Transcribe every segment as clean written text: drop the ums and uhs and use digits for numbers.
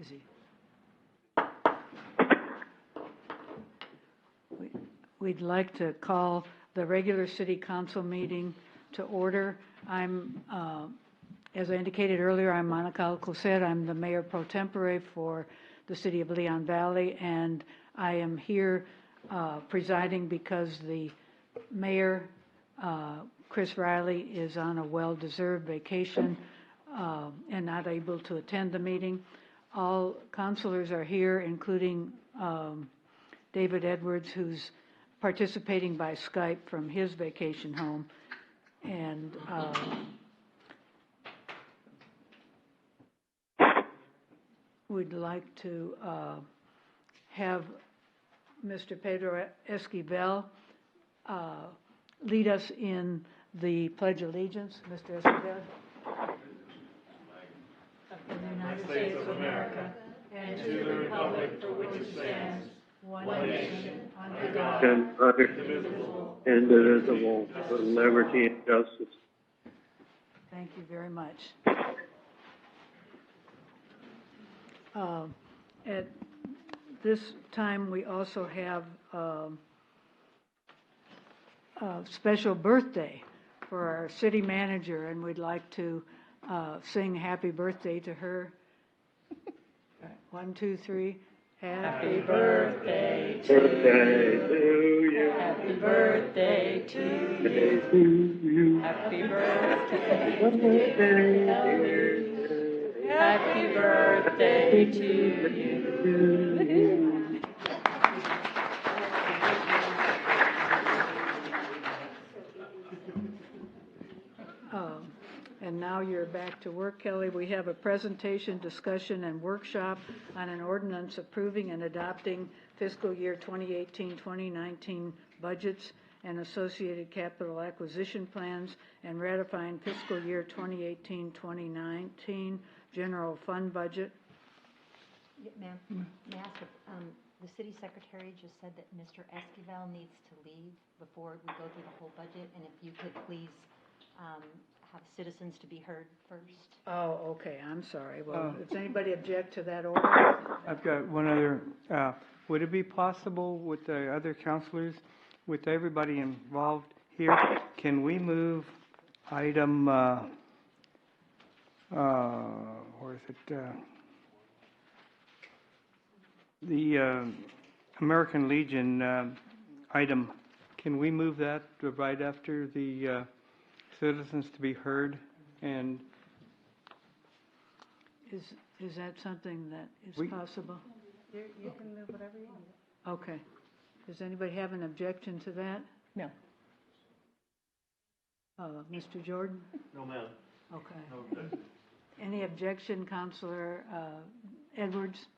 Is he? We'd like to call the regular city council meeting to order. As I indicated earlier, I'm Monica Alcocer. I'm the mayor pro tempore for the city of Leon Valley, and I am here presiding because the mayor, Chris Riley, is on a well-deserved vacation and not able to attend the meeting. All councilors are here, including David Edwards, who's participating by Skype from his vacation home. And we'd like to have Mr. Pedro Esquivel lead us in the Pledge of Allegiance. Mr. Esquivel. Of the United States of America, and to the republic for which it stands, one nation, under God, indivisible, with liberty and justice. Thank you very much. At this time, we also have a special birthday for our city manager, and we'd like to sing happy birthday to her. 1, 2, 3. Happy birthday to you. Happy birthday to you. Happy birthday to you. Happy birthday to you. And now you're back to work, Kelly. We have a presentation, discussion, and workshop on an ordinance approving and adopting fiscal year 2018-2019 budgets and associated capital acquisition plans, and ratifying fiscal year 2018-2019 general fund budget. Yeah, ma'am, may I ask if, the city secretary just said that Mr. Esquivel needs to leave before we go through the whole budget, and if you could please have citizens to be heard first. Oh, okay, I'm sorry. Well, does anybody object to that order? I've got one other. Would it be possible with the other counselors, with everybody involved here, can we move item, where is it? The American Legion item, can we move that right after the citizens to be heard? And is that something that is possible? You can move whatever you want. Okay. Does anybody have an objection to that? No. Mr. Jordan? No, ma'am. Okay. Okay. Any objection, Councilor Edwards?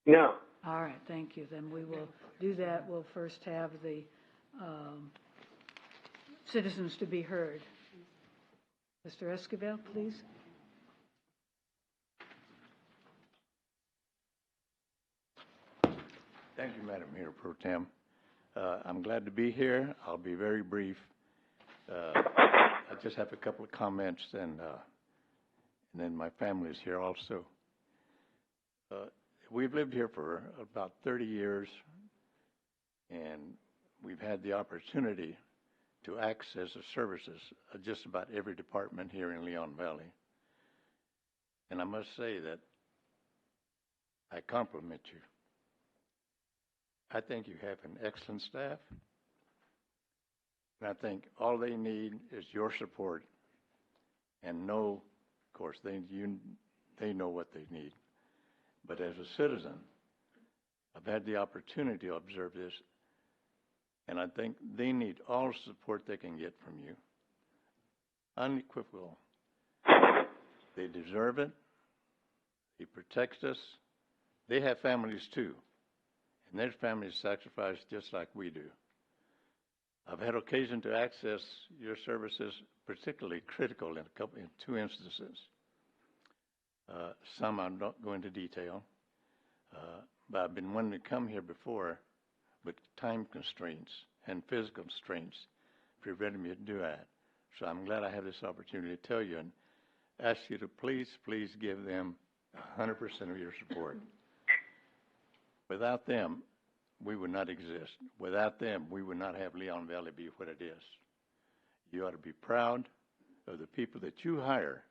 No. All right, thank you. Then we will do that. We'll first have the citizens to be heard. Mr. Esquivel, please. Thank you, Madam Mayor Pro Tem. I'm glad to be here. I'll be very brief. I just have a couple of comments, and then my family is here also. We've lived here for about 30 years, and we've had the opportunity to access the services of just about every department here in Leon Valley. And I must say that I compliment you. I think you have an excellent staff, and I think all they need is your support, and know, of course, they know what they need. But as a citizen, I've had the opportunity to observe this, and I think they need all support they can get from you. Unequivocal. They deserve it. He protects us. They have families too, and their families sacrifice just like we do. I've had occasion to access your services, particularly critical in two instances. Some I'm not going into detail, but I've been wanting to come here before, but time constraints and physical constraints prevented me to do that. So I'm glad I have this opportunity to tell you and ask you to please give them 100% of your support. Without them, we would not exist. Without them, we would not have Leon Valley be what it is. You ought to be proud of the people that you hire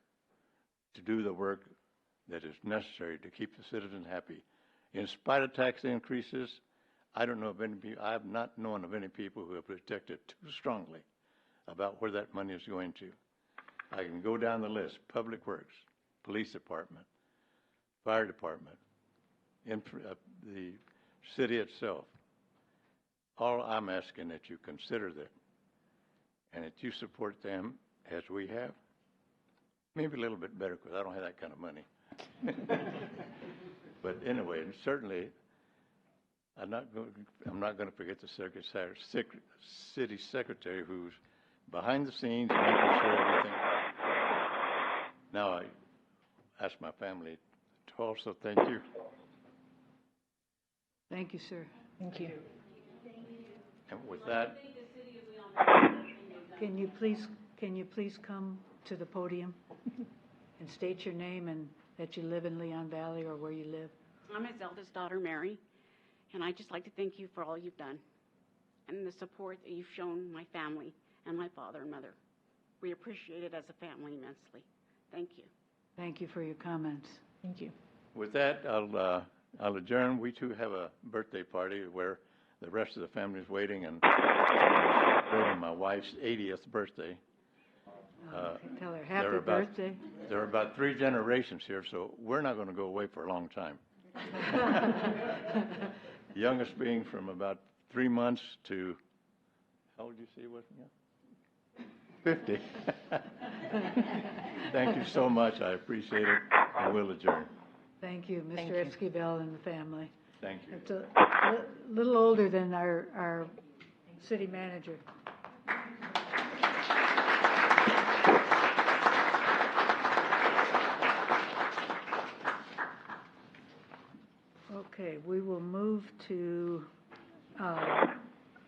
to do the work that is necessary to keep the citizens happy. In spite of tax increases, I don't know of any people, I have not known of any people who have protected too strongly about where that money is going to. I can go down the list: Public Works, Police Department, Fire Department, the city itself. All I'm asking that you consider that, and that you support them as we have. Maybe a little bit better because I don't have that kind of money. But anyway, and certainly, I'm not going to forget the city secretary who's behind the scenes making sure everything. Now I ask my family to also thank you. Thank you, sir. Thank you. And with that, Can you please come to the podium and state your name and that you live in Leon Valley or where you live? I'm his eldest daughter, Mary, and I'd just like to thank you for all you've done and the support that you've shown my family and my father and mother. We appreciate it as a family immensely. Thank you. Thank you for your comments. Thank you. with that, I'll adjourn. We too have a birthday party where the rest of the family is waiting, and celebrating my wife's 80th birthday. Tell her There happy are about- birthday. There are about 3 generations here, so we're not going to go away for a long time. Youngest being from about 3 months to, how old did you say it was again? 50. Thank you so much. I appreciate it, and we'll adjourn. Thank you, Thank Mr. you. Esquivel and the family. Thank you. It's a little older than our city manager. Okay, we will move to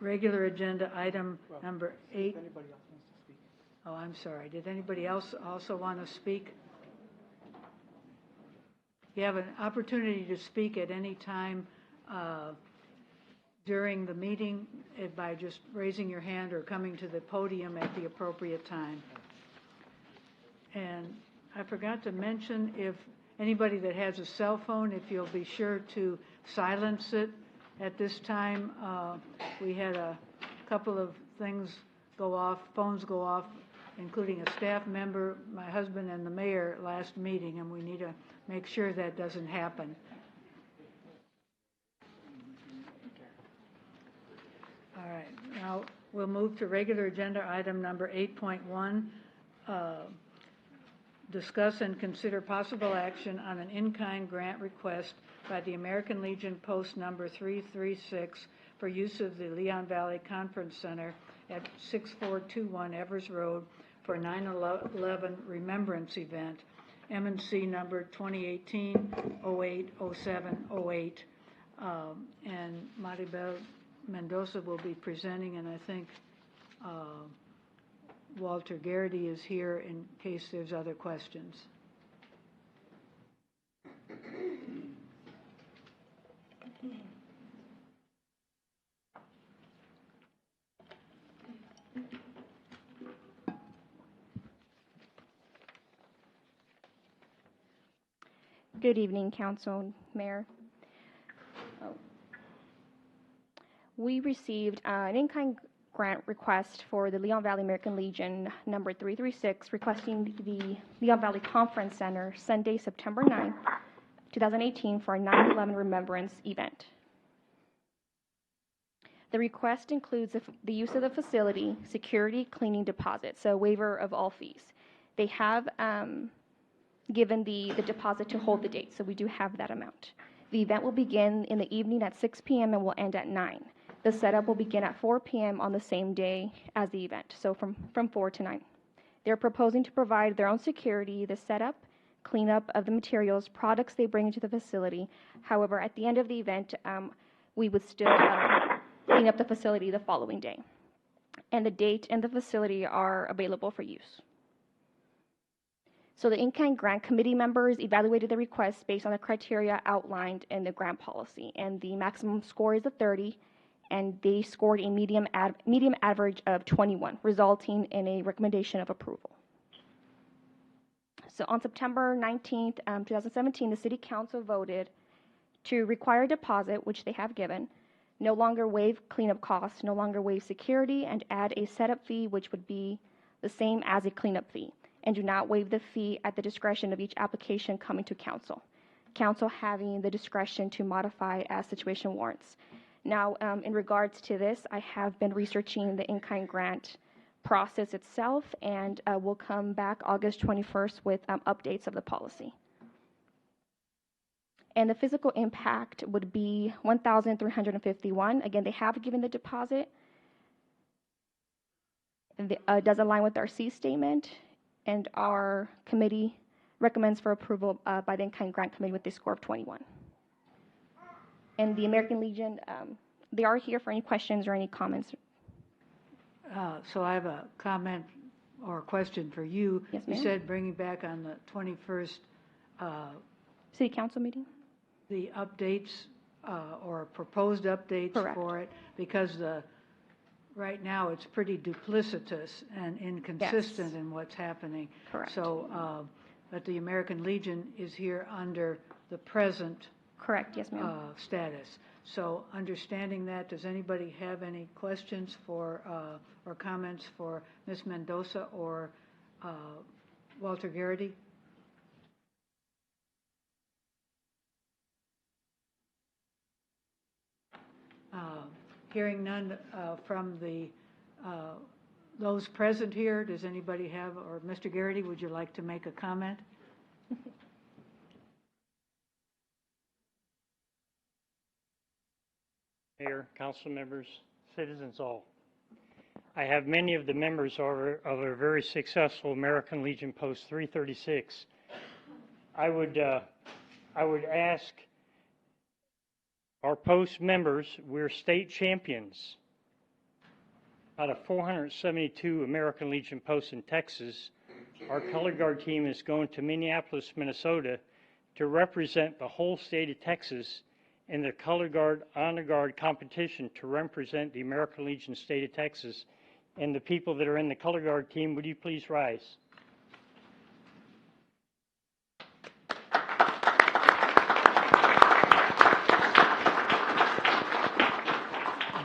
regular agenda item number 8. Anybody else wants to speak? Oh, I'm sorry. Did anybody else also want to speak? You have an opportunity to speak at any time during the meeting by just raising your hand or coming to the podium at the appropriate time. And I forgot to mention, if anybody that has a cell phone, if you'll be sure to silence it at this time. We had a couple of things go off, phones go off, including a staff member, my husband, and the mayor last meeting, and we need to make sure that doesn't happen. All right, now we'll move to regular agenda item number 8.1. Discuss and consider possible action on an in-kind grant request by the American Legion Post number 336 for use of the Leon Valley Conference Center at 6421 Evers Road for 9/11 Remembrance Event, M&C number 2018-08-07-08. And Maribel Mendoza will be presenting, and I think Walter Garrity is here in case there's other questions. Good evening, Council, Mayor. We received an in-kind grant request for the Leon Valley American Legion number 336, requesting the Leon Valley Conference Center Sunday, September 9, 2018 for a 9/11 Remembrance event. The request includes the use of the facility, security, cleaning, deposit, so a waiver of all fees. They have given the deposit to hold the date, so we do have that amount. The event will begin in the evening at 6 p.m. and will end at 9. The setup will begin at 4 p.m. on the same day as the event, so from 4 to 9. They're proposing to provide their own security, the setup, cleanup of the materials, products they bring into the facility. However, at the end of the event, we would still clean up the facility the following day. And the date and the facility are available for use. So the in-kind grant committee members evaluated the request based on the criteria outlined in the grant policy, and the maximum score is a 30, and they scored a medium average of 21, resulting in a recommendation of approval. So on September 19th, 2017, the City Council voted to require a deposit, which they have given, no longer waive cleanup costs, no longer waive security, and add a setup fee, which would be the same as a cleanup fee, and do not waive the fee at the discretion of each application coming to council. Council having the discretion to modify as situation warrants. Now, in regards to this, I have been researching the in-kind grant process itself, and we'll come back August 21st with updates of the policy. And the physical impact would be $1,351. Again, they have given the deposit. It does align with our C statement, and our committee recommends for approval by the in-kind grant committee with a score of 21. And the American Legion, they are here for any questions or any comments. So I have a comment or a question for you. Yes, You ma'am. said bringing back on the 21st City Council meeting? the updates or proposed updates Correct. for it, because right now it's pretty duplicitous and inconsistent in what's happening. Correct. So, but the American Legion is here under the present Correct, yes, ma'am. status. So understanding that, does anybody have any questions for, or comments for Ms. Mendoza or Walter Garrity? Hearing none from those present here, does anybody have, or Mr. Garrity, would you like to make a comment? Mayor, council members, citizens all. I have many of the members of a very successful American Legion Post 336. I would ask our post members, we're state champions out of 472 American Legion posts in Texas. Our color guard team is going to Minneapolis, Minnesota to represent the whole state of Texas in the color guard honor guard competition to represent the American Legion state of Texas. And the people that are in the color guard team, would you please rise?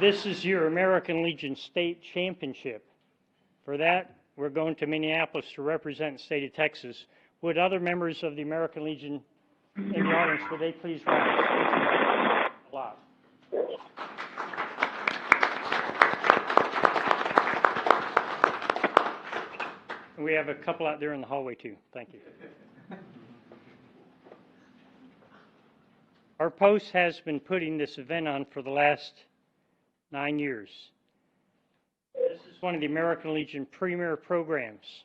This is your American Legion State Championship. For that, we're going to Minneapolis to represent the state of Texas. Would other members of the American Legion in the audience, would they please rise? A lot. And we have a couple out there in the hallway too. Thank you. Our post has been putting this event on for the last 9 years. This is one of the American Legion premier programs.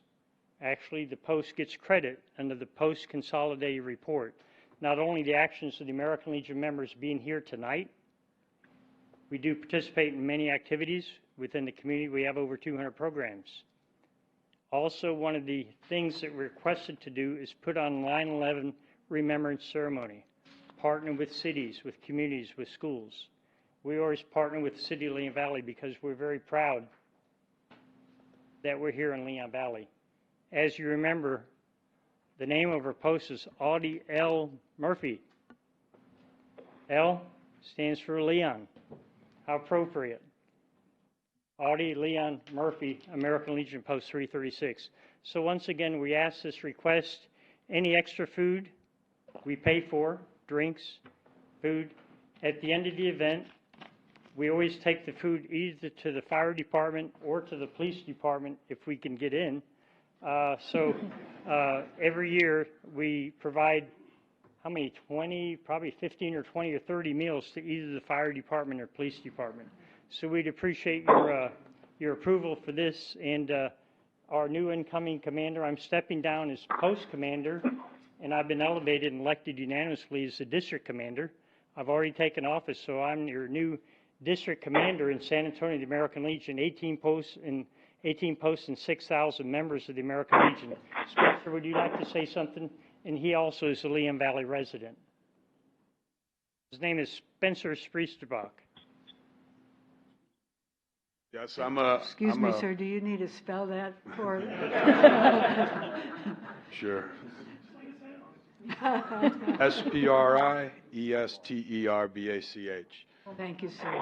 Actually, the Post gets credit under the Post Consolidated Report. Not only the actions of the American Legion members being here tonight, we do participate in many activities within the community. We have over 200 programs. Also, one of the things that we're requested to do is put on 9/11 Remembrance Ceremony, partner with cities, with communities, with schools. We always partner with the city of Leon Valley because we're very proud that we're here in Leon Valley. As you remember, the name of our post is Audie L. Murphy. L stands for Leon. How appropriate. Audie Leon Murphy, American Legion Post 336. So once again, we ask this request, any extra food we pay for, drinks, food. At the end of the event, we always take the food either to the fire department or to the police department if we can get in. Every year we provide how many, 20, probably 15 or 20 or 30 meals to either the fire department or police department. So we'd appreciate your approval for this. And our new incoming commander, I'm stepping down as post commander, and I've been elevated and elected unanimously as the district commander. I've already taken office, so I'm your new district commander in San Antonio, the American Legion, 18 posts in 18 posts and 6,000 members of the American Legion. Spencer, would you like to say something? And he also is a Leon Valley resident. His name is Spencer Spriesterbach. Yes, Excuse me, sir, do you need to spell that for? Sure. S-P-R-I-E-S-T-E-R-B-A-C-H. Thank you, sir.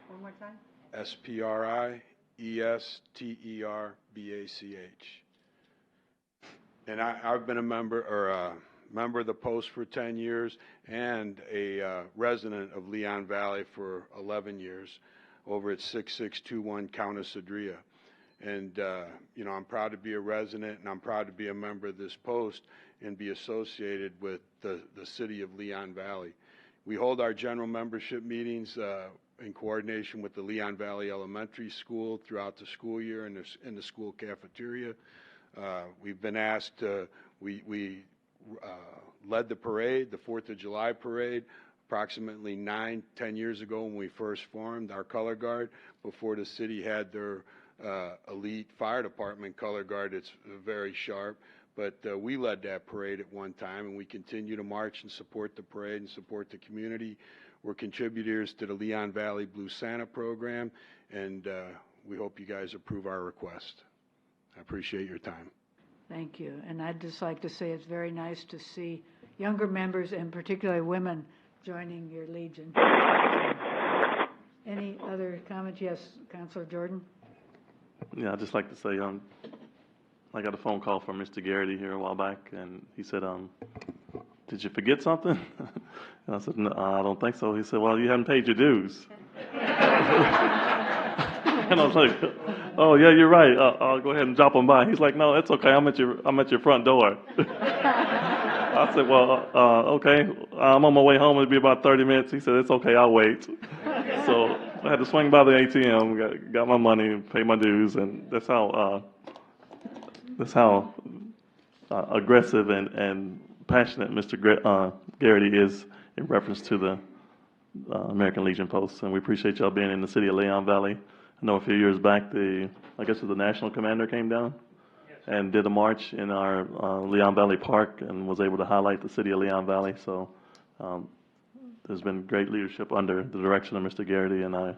One more time? S-P-R-I-E-S-T-E-R-B-A-C-H. And I've been a member of the post for 10 years and a resident of Leon Valley for 11 years over at 6621 Countess Adria. And, you know, I'm proud to be a resident and I'm proud to be a member of this post and be associated with the city of Leon Valley. We hold our general membership meetings in coordination with the Leon Valley Elementary School throughout the school year in the school cafeteria. We've been asked, we led the parade, the 4th of July parade, approximately 9-10 years ago when we first formed our color guard, before the city had their elite fire department color guard. It's very sharp, but we led that parade at one time, and we continue to march and support the parade and support the community. We're contributors to the Leon Valley Blue Santa program, and we hope you guys approve our request. I appreciate your time. Thank you. And I'd just like to say it's very nice to see younger members, and particularly women, joining your Legion. Any other comments? Yes, Councilor Jordan? Yeah, I'd just like to say, I got a phone call from Mr. Garrity here a while back, and he said, did you forget something? And I said, no, I don't think so. He said, well, you haven't paid your dues. And I was like, oh, yeah, you're right. I'll go ahead and drop them by. He's like, no, it's okay. I'm at your front door. I said, well, okay. I'm on my way home. It'll be about 30 minutes. He said, it's okay. I'll wait. So I had to swing by the ATM, got my money, pay my dues, and that's how aggressive and passionate Mr. Garrity is in reference to the American Legion posts. And we appreciate y'all being in the city of Leon Valley. I know a few years back, I guess the national commander came down and did a march in our Leon Valley Park and was able to highlight the city of Leon Valley. So there's been great leadership under the direction of Mr. Garrity, and I'd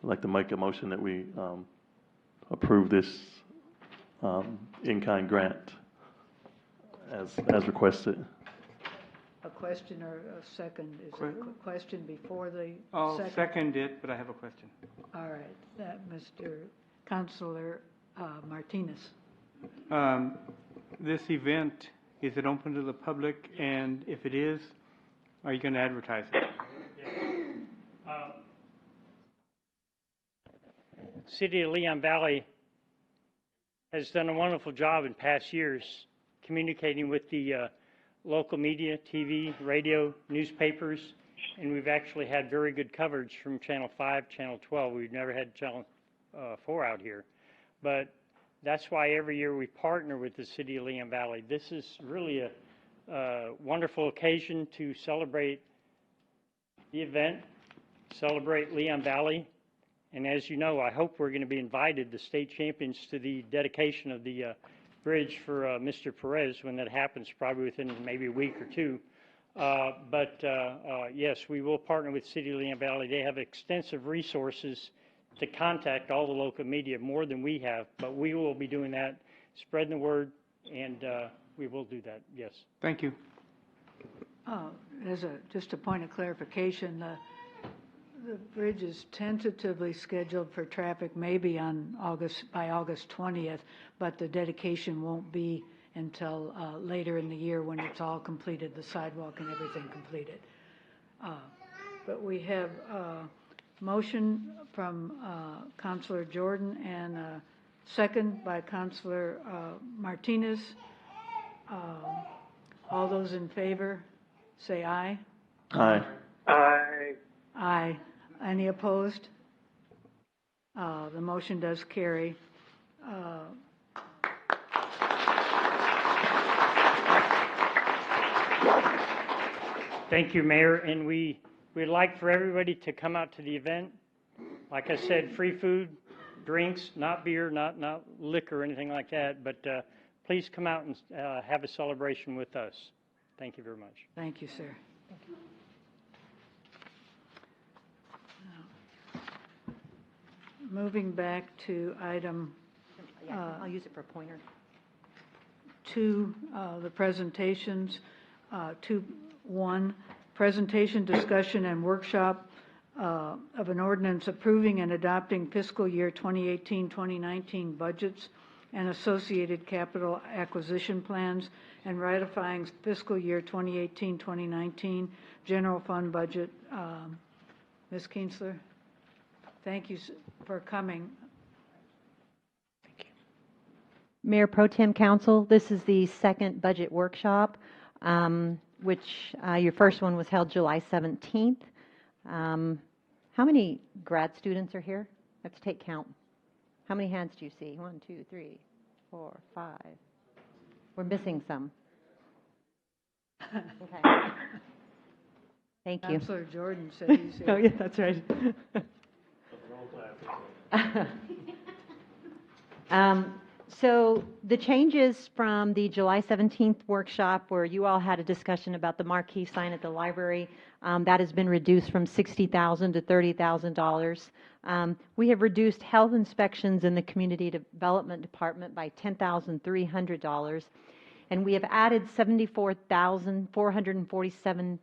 like to make a motion that we approve this in-kind grant as requested. A question or a second? Is there a question before the I'll second? second it, but I have a question. All right, Mr. Councilor Martinez. This event, is it open to the public? And if it is, are you going to advertise it? City of Leon Valley has done a wonderful job in past years communicating with the local media, TV, radio, newspapers, and we've actually had very good coverage from Channel 5, Channel 12. We've never had Channel 4 out here. But that's why every year we partner with the City of Leon Valley. This is really a wonderful occasion to celebrate the event, celebrate Leon Valley. And as you know, I hope we're going to be invited, the state champions, to the dedication of the bridge for Mr. Perez when that happens, probably within maybe a week or two. Yes, we will partner with City of Leon Valley. They have extensive resources to contact all the local media, more than we have, but we will be doing that, spreading the word, and we will do that, yes. Thank you. Just a point of clarification, the bridge is tentatively scheduled for traffic maybe by August 20th, but the dedication won't be until later in the year when it's all completed, the sidewalk and everything completed. But we have a motion from Councilor Jordan and a second by Councilor Martinez. All those in favor, say aye. Aye. Aye. Aye. Any opposed? The motion does carry. Thank you, Mayor, and we'd like for everybody to come out to the event. Like I said, free food, drinks, not beer, not liquor or anything like that, but please come out and have a celebration with us. Thank you very much. Thank you, sir. Moving back to item Yeah, I'll use it for a pointer. 2, the presentations, 2.1, presentation, discussion, and workshop of an ordinance approving and adopting fiscal year 2018-2019 budgets and associated capital acquisition plans, and ratifying fiscal year 2018-2019 general fund budget. Ms. Kienzler, thank you for coming. Mayor Pro Tem Council, this is the second budget workshop, which your first one was held July 17th. How many grad students are here? I have to take count. How many hands do you see? 1, 2, 3, 4, 5. We're missing some. Okay. Thank you. Councilor Jordan said he's here. Oh, yeah, that's right. So the changes from the July 17th workshop, where you all had a discussion about the marquee sign at the library, that has been reduced from $60,000 to $30,000. We have reduced health inspections in the Community Development Department by $10,300, and we have added $74,447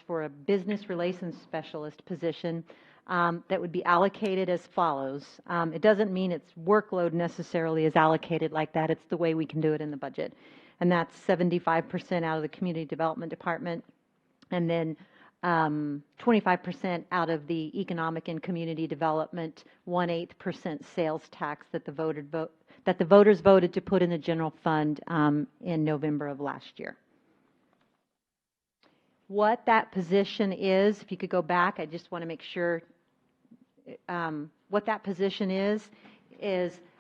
for a business relations specialist position. That would be allocated as follows. It doesn't mean its workload necessarily is allocated like that. It's the way we can do it in the budget. And that's 75% out of the Community Development Department, and then 25% out of the Economic and Community Development, 1/8% sales tax that the voters voted to put in the general fund in November of last year. What that position is, if you could go back, I just want to make sure what that position is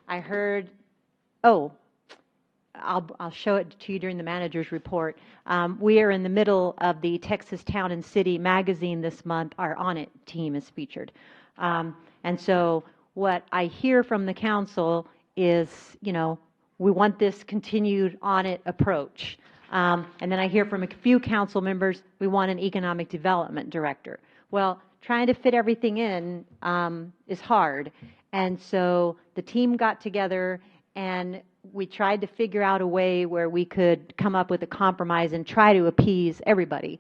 I heard, I'll show it to you during the manager's report. We are in the middle of the Texas Town and City magazine this month. Our audit team is featured. And so what I hear from the council is, we want this continued audit approach. And then I hear from a few council members, we want an economic development director. Well, trying to fit everything in is hard. And so the team got together and we tried to figure out a way where we could come up with a compromise and try to appease everybody.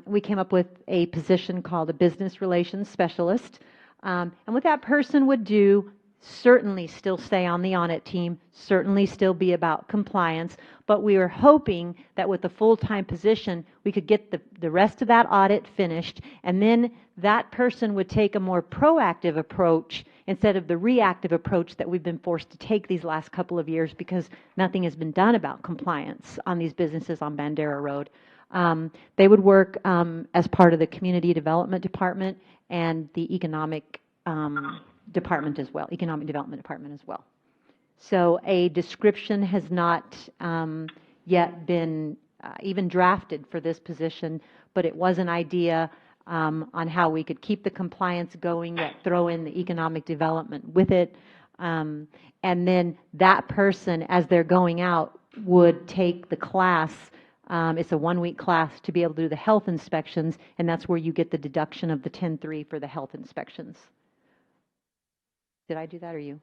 We came up with a position called a business relations specialist. And what that person would do, certainly still stay on the audit team, certainly still be about compliance, but we were hoping that with the full-time position, we could get the rest of that audit finished, and then that person would take a more proactive approach instead of the reactive approach that we've been forced to take these last couple of years because nothing has been done about compliance on these businesses on Bandera Road. They would work as part of the Community Development Department and the Economic Department as well, Economic Development Department as well. So a description has not yet been even drafted for this position, but it was an idea on how we could keep the compliance going, yet throw in the economic development with it. And then that person, as they're going out, would take the class. It's a 1-week class to be able to do the health inspections, and that's where you get the deduction of the 10.3 for the health inspections. Did I do that or you?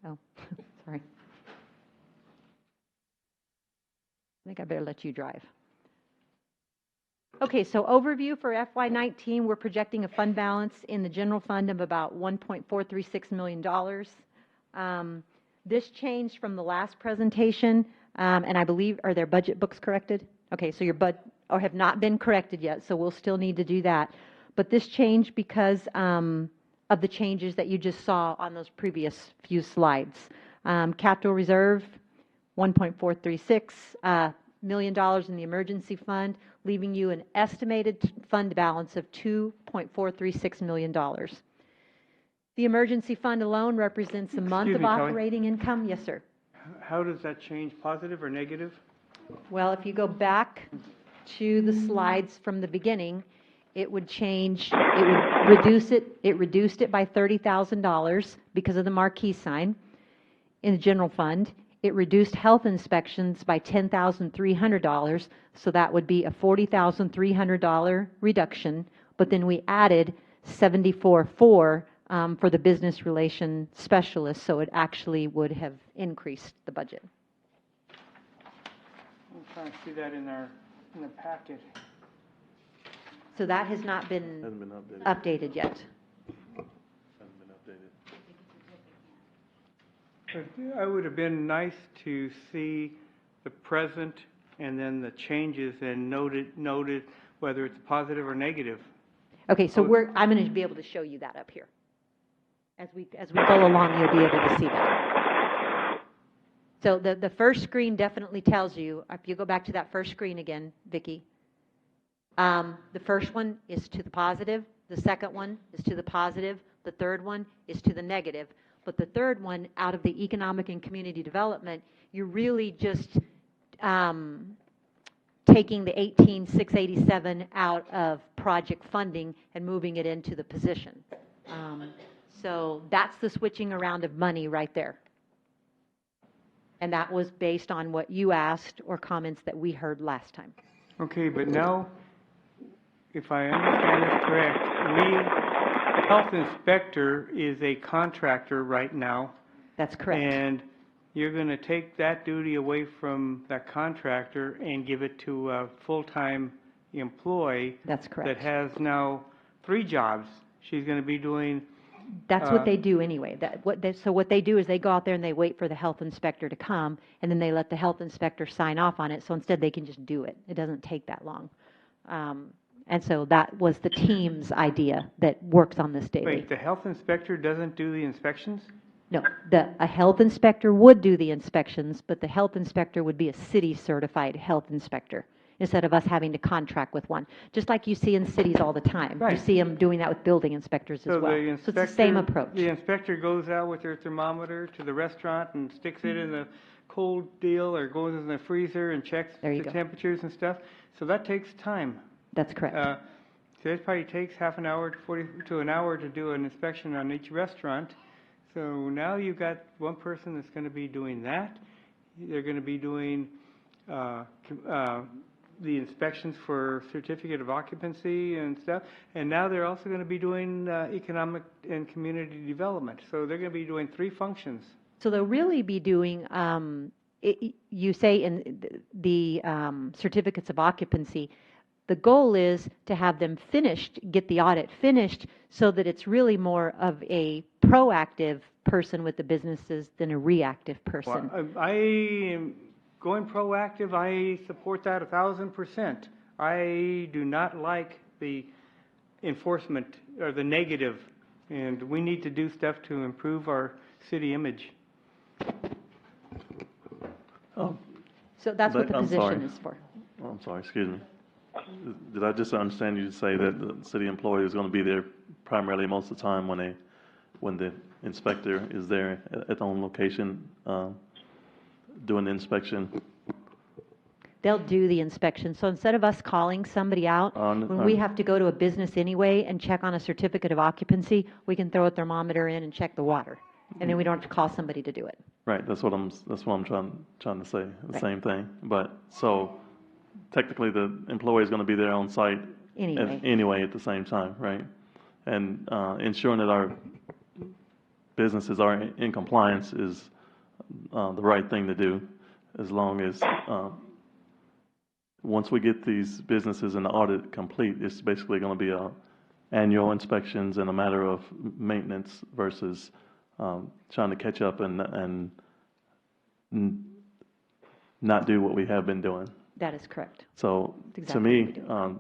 Oh, sorry. I think I better let you drive. Okay, so overview for FY19, we're projecting a fund balance in the general fund of about $1.436 million. This changed from the last presentation, and I believe, are their budget books corrected? Okay, so or have not been corrected yet, so we'll still need to do that. But this changed because of the changes that you just saw on those previous few slides. Capital reserve, $1.436 million in the emergency fund, leaving you an estimated fund balance of $2.436 million. The emergency fund alone represents a month of operating income. Yes, sir. How does that change, positive or negative? Well, if you go back to the slides from the beginning, it would change, it would reduce it reduced it by $30,000 because of the marquee sign in the general fund. It reduced health inspections by $10,300, so that would be a $40,300 reduction, but then we added 74.4 for the business relation specialist, so it actually would have increased the budget. I'm trying to see that in the packet. So that has not been Hasn't been updated. updated yet. Hasn't been updated. It would have been nice to see the present and then the changes and noted whether it's positive or negative. Okay, so I'm going to be able to show you that up here. As we go along, you'll be able to see that. So the first screen definitely tells you, if you go back to that first screen again, Vicki, the first one is to the positive, the second one is to the positive, the third one is to the negative. But the third one, out of the economic and community development, you're really just taking the 18,687 out of project funding and moving it into the position. So that's the switching around of money right there. And that was based on what you asked or comments that we heard last time. Okay, but now, if I understand this correct, health inspector is a contractor right now. That's correct. And you're going to take that duty away from that contractor and give it to a full-time employee. That's correct. That has now 3 jobs. She's going to be doing. That's what they do anyway. So what they do is they go out there and they wait for the health inspector to come, and then they let the health inspector sign off on it. So instead they can just do it. It doesn't take that long. And so that was the team's idea that works on this daily. Wait, the health inspector doesn't do the inspections? No, a health inspector would do the inspections, but the health inspector would be a city-certified health inspector instead of us having to contract with one. Just like you see in cities all the time. Right. You see them doing that with building inspectors as well. So it's the same approach. The inspector goes out with their thermometer to the restaurant and sticks it in the cold deal or goes in the freezer and checks the temperatures and stuff. So that takes time. That's correct. So it probably takes half an hour to 40 to an hour to do an inspection on each restaurant. So now you've got one person that's going to be doing that. They're going to be doing the inspections for certificate of occupancy and stuff. And now they're also going to be doing economic and community development. So they're going to be doing 3 functions. So they'll really be doing, you say in the certificates of occupancy, the goal is to have them finished, get the audit finished, so that it's really more of a proactive person with the businesses than a reactive person. Well, I am going proactive. I support that 1,000%. I do not like the enforcement or the negative, and we need to do stuff to improve our city image. Oh, So that's what the I'm position sorry. is for. Oh, I'm sorry, excuse me. Did I just understand you to say that the city employee is going to be there primarily most of the time when the inspector is there at the home location doing the inspection? They'll do the inspection. So instead of us calling somebody out, when we have to go to a business anyway and check on a certificate of occupancy, we can throw a thermometer in and check the water. And then we don't have to call somebody to do it. Right, that's what I'm trying to say, the same thing. But so technically the employee is going to be there on site anyway at the same time, right? And ensuring that our businesses are in compliance is the right thing to do, as long as once we get these businesses in the audit complete, it's basically going to be annual inspections and a matter of maintenance versus trying to catch up and not do what we have been doing. That is correct. So That's to exactly me, what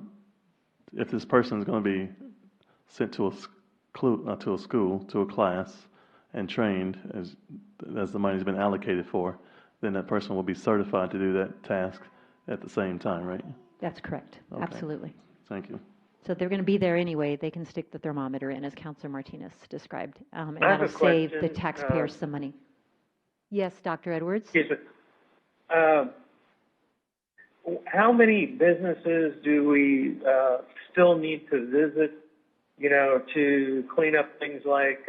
if this person is going to be sent to a school, to a class, and trained as the money's been allocated for, then that person will be certified to do that task at the same time, right? That's correct. Okay. Absolutely. Thank you. So they're going to be there anyway. They can stick the thermometer in, as Councilor Martinez described, and I have that'll a save the question, taxpayers some money. Yes, Dr. Edwards? Excuse me. how many businesses do we still need to visit, to clean up things like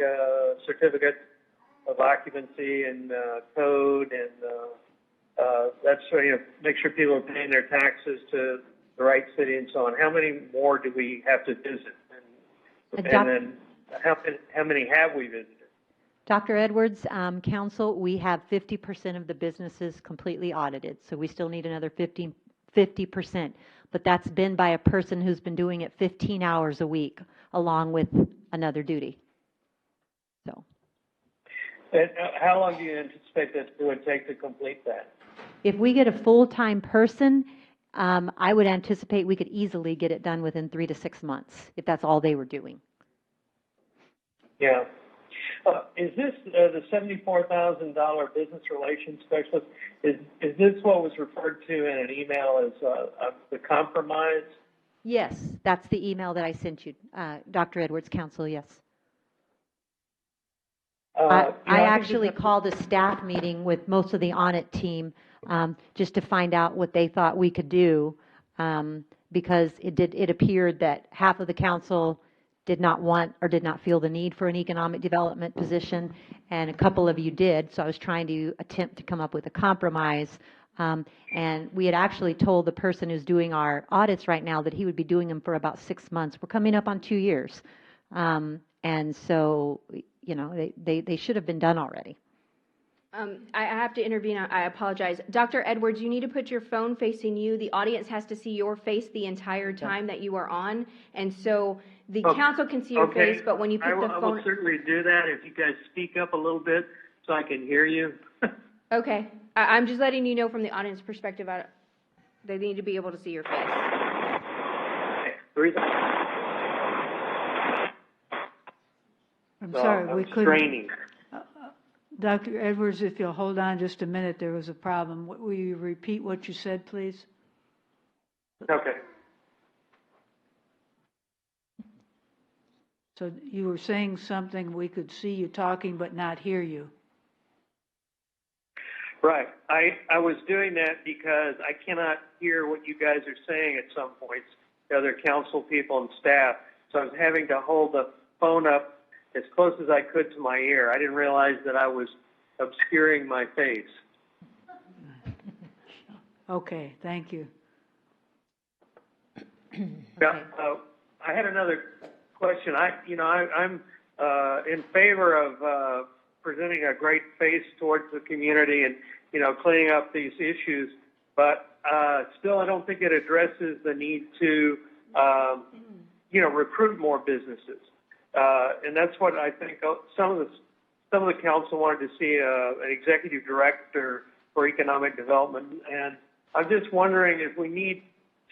certificates of occupancy and code and that's make sure people are paying their taxes to the right city and so on. How many more do we have to visit? And then how many have we visited? Dr. Edwards, Council, we have 50% of the businesses completely audited, so we still need another 50%. But that's been by a person who's been doing it 15 hours a week, along with another duty. So. And how long do you anticipate that it would take to complete that? If we get a full-time person, I would anticipate we could easily get it done within 3 to 6 months, if that's all they were doing. Yeah. Is this the $74,000 business relations specialist? Is this what was referred to in an email as the compromise? Yes, that's the email that I sent you, Dr. Edwards, Council, yes. I actually called a staff meeting with most of the audit team just to find out what they thought we could do because it appeared that half of the council did not want or did not feel the need for an economic development position, and a couple of you did. So I was trying to attempt to come up with a compromise. And we had actually told the person who's doing our audits right now that he would be doing them for about 6 months. We're coming up on 2 years. And so, they should have been done already. I have to intervene. I apologize. Dr. Edwards, you need to put your phone facing you. The audience has to see your face the entire time that you are on. And so the council can see your face, but when you put the phone... I will certainly do that if you guys speak up a little bit so I can hear you. Okay. I'm just letting you know from the audience perspective, they need to be able to see your face. I'm sorry, we couldn't... Straining. Dr. Edwards, if you'll hold on just a minute, there was a problem. Will you repeat what you said, please? Okay. So you were saying something, we could see you talking but not hear you. Right. I was doing that because I cannot hear what you guys are saying at some points, the other council people and staff. So I was having to hold the phone up as close as I could to my ear. I didn't realize that I was obscuring my face. Okay, thank you. Yeah, I had another question. I'm in favor of presenting a great face towards the community and, cleaning up these issues, but still I don't think it addresses the need to, recruit more businesses. And that's what I think some of the council wanted to see an executive director for economic development. And I'm just wondering if we need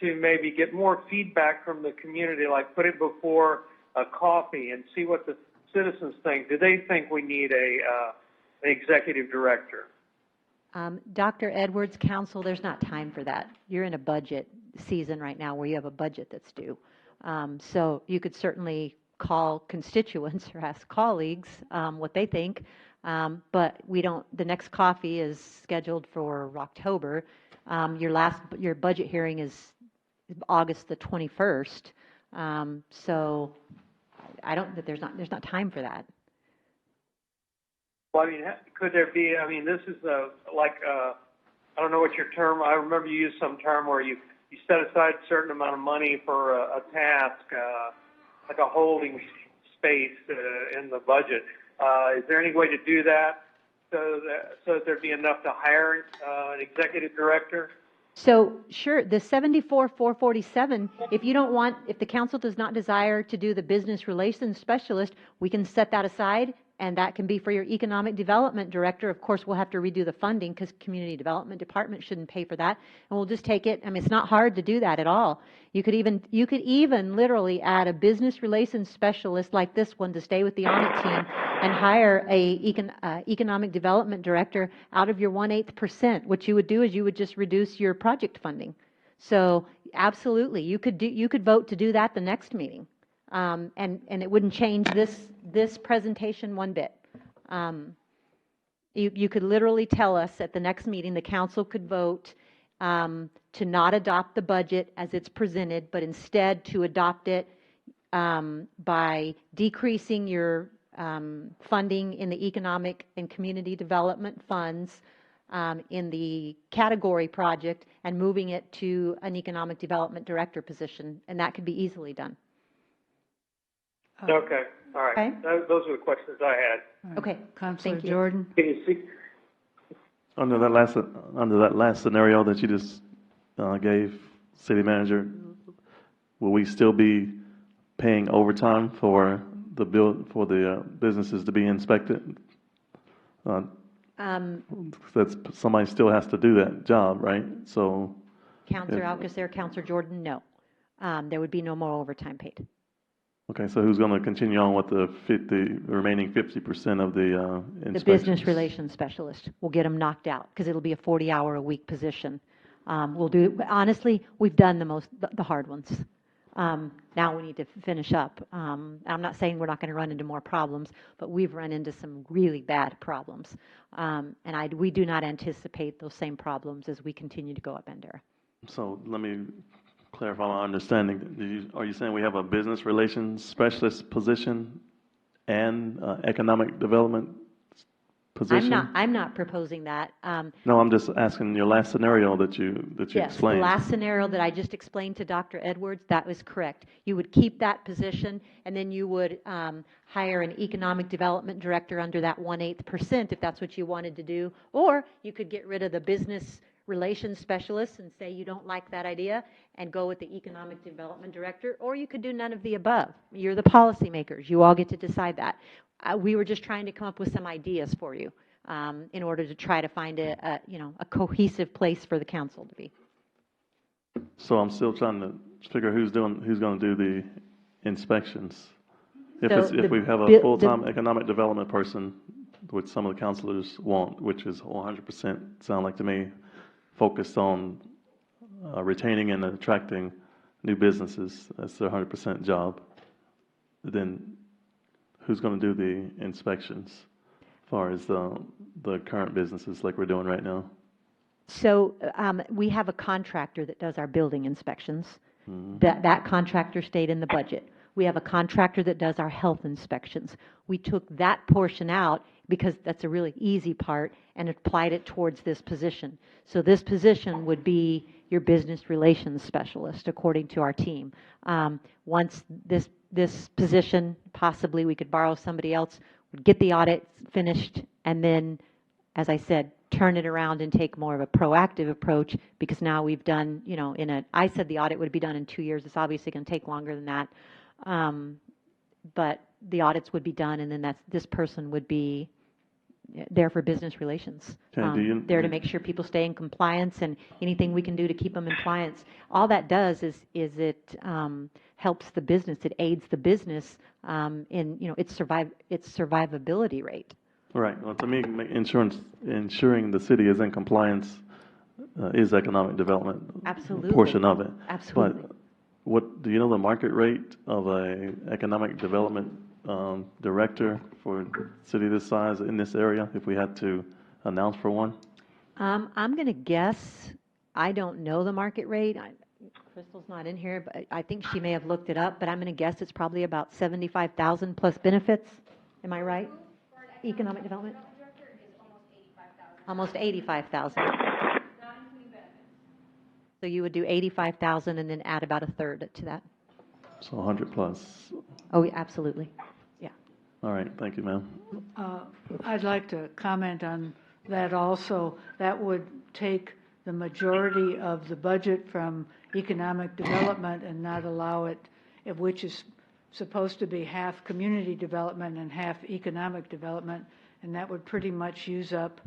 to maybe get more feedback from the community, like put it before a coffee and see what the citizens think. Do they think we need an executive director? Dr. Edwards, Council, there's not time for that. You're in a budget season right now where you have a budget that's due. So you could certainly call constituents or ask colleagues what they think, but the next coffee is scheduled for October. Your budget hearing is August the 21st. So there's not time for that. Well, could there be, this is I don't know what your term, I remember you used some term where you set aside a certain amount of money for a task, like a holding space in the budget. Is there any way to do that so that there'd be enough to hire an executive director? So sure, the 74,447, if the council does not desire to do the business relations specialist, we can set that aside, and that can be for your economic development director. Of course, we'll have to redo the funding because community development department shouldn't pay for that, and we'll just take it. It's not hard to do that at all. You could even literally add a business relations specialist like this one to stay with the audit team and hire a economic development director out of your 1/8%. What you would do is you would just reduce your project funding. So absolutely, you could vote to do that the next meeting. And it wouldn't change this presentation one bit. You could literally tell us at the next meeting, the council could vote to not adopt the budget as it's presented, but instead to adopt it by decreasing your funding in the economic and community development funds in the category project and moving it to an economic development director position, and that could be easily done. Okay, all right. Okay. Those are the questions I had. Okay, Counselor thank you. Jordan? Can you see? Under that last scenario that you just gave, City Manager, will we still be paying overtime for the businesses to be inspected? That's somebody still has to do that job, right? So, Counselor Alcacer, Counselor Jordan, no. There would be no more overtime paid. okay, so who's going to continue on with the remaining 50% of the The inspections? business relations specialist will get them knocked out because it'll be a 40-hour-a-week position. We'll do, honestly, we've done the hard ones. Now we need to finish up. I'm not saying we're not going to run into more problems, but we've run into some really bad problems. And we do not anticipate those same problems as we continue to go up Bandera. So let me clarify my understanding. Are you saying we have a business relations specialist position and economic development position? I'm not proposing that. No, I'm just asking your last scenario that you Yes, explained. the last scenario that I just explained to Dr. Edwards, that was correct. You would keep that position, and then you would hire an economic development director under that 1/8% if that's what you wanted to do, or you could get rid of the business relations specialist and say you don't like that idea and go with the economic development director, or you could do none of the above. You're the policymakers. You all get to decide that. We were just trying to come up with some ideas for you in order to try to find a cohesive place for the council to be. So I'm still trying to figure who's going to do the inspections. If we have a full-time economic development person, which some of the councilors want, which is 100% sound like to me, focused on retaining and attracting new businesses. That's their 100% job. Then who's going to do the inspections as far as the current businesses like we're doing right now? So we have a contractor that does our building inspections. Mm-hmm. That contractor stayed in the budget. We have a contractor that does our health inspections. We took that portion out because that's a really easy part and applied it towards this position. So this position would be your business relations specialist, according to our team. Once this position, possibly we could borrow somebody else, would get the audit finished, and then, as I said, turn it around and take more of a proactive approach, because now we've done, I said the audit would be done in 2 years. It's obviously going to take longer than that. But the audits would be done, and then this person would be there for business relations. Okay, there to make sure people stay in compliance, and anything we can do to keep them in compliance. All that does is it helps the business. It aids the business in its survivability rate. Right. Well, to me, ensuring the city is in compliance is economic development. Absolutely. Portion of it. Absolutely. But what do you know the market rate of a economic development director for a city this size in this area, if we had to announce for one? I'm going to guess, I don't know the market rate. Crystal's not in here, but I think she may have looked it up, but I'm going to guess it's probably about $75,000 plus benefits. Am I right? Economic development? Almost $85,000. So you would do $85,000 and then add about a third to that. So 100 plus. Oh, yeah, absolutely. Yeah. All right. Thank you, ma'am. I'd like to comment on that also. That would take the majority of the budget from economic development and not allow it, which is supposed to be half community development and half economic development, and that would pretty much use up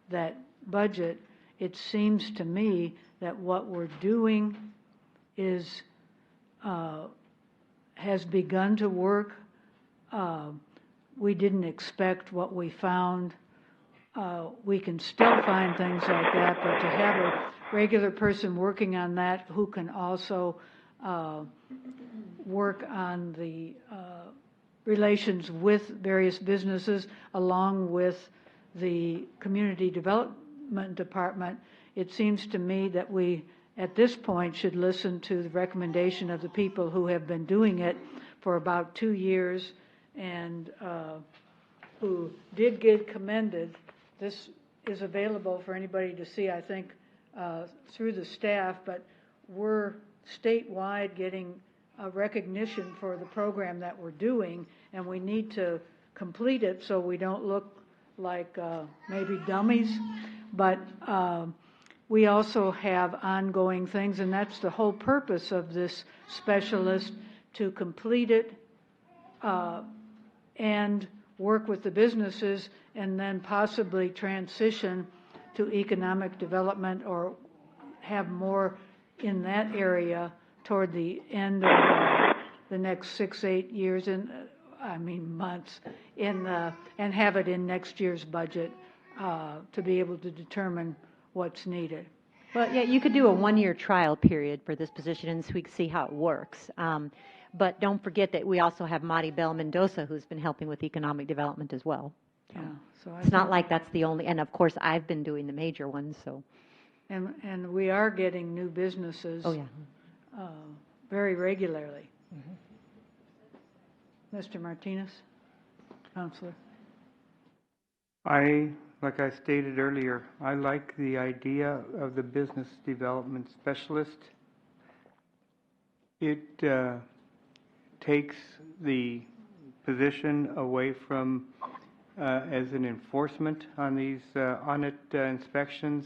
that budget. It seems to me that what we're doing is has begun to work. We didn't expect what we found. We can still find things like that, but to have a regular person working on that who can also work on the relations with various businesses along with the community development department, it seems to me that we at this point, should listen to the recommendation of the people who have been doing it for about 2 years and who did get commended. This is available for anybody to see, I think, through the staff, but we're statewide getting a recognition for the program that we're doing, and we need to complete it so we don't look like maybe dummies. But we also have ongoing things, and that's the whole purpose of this specialist, to complete it and work with the businesses and then possibly transition to economic development or have more in that area toward the end of the next 6-8 years, months, and have it in next year's budget to be able to determine what's needed. Well, yeah, you could do a 1-year trial period for this position and so we can see how it works. But don't forget that we also have Mari Bell Mendoza, who's been helping with economic development as well. Yeah, so It's not like that's the only, and of course, I've been doing the major ones, so. And we are getting new businesses. Oh, yeah. Very regularly. Mr. Martinez, Counselor. Like I stated earlier, I like the idea of the business development specialist. It takes the position away from as an enforcement on these audit inspections,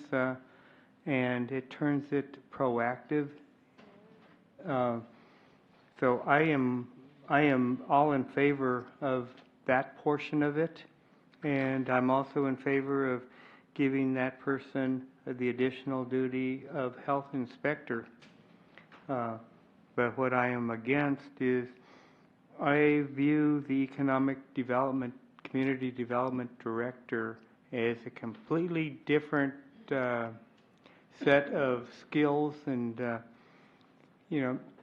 and it turns it proactive. So I am all in favor of that portion of it, and I'm also in favor of giving that person the additional duty of health inspector. But what I am against is I view the economic development, community development director as a completely different set of skills, and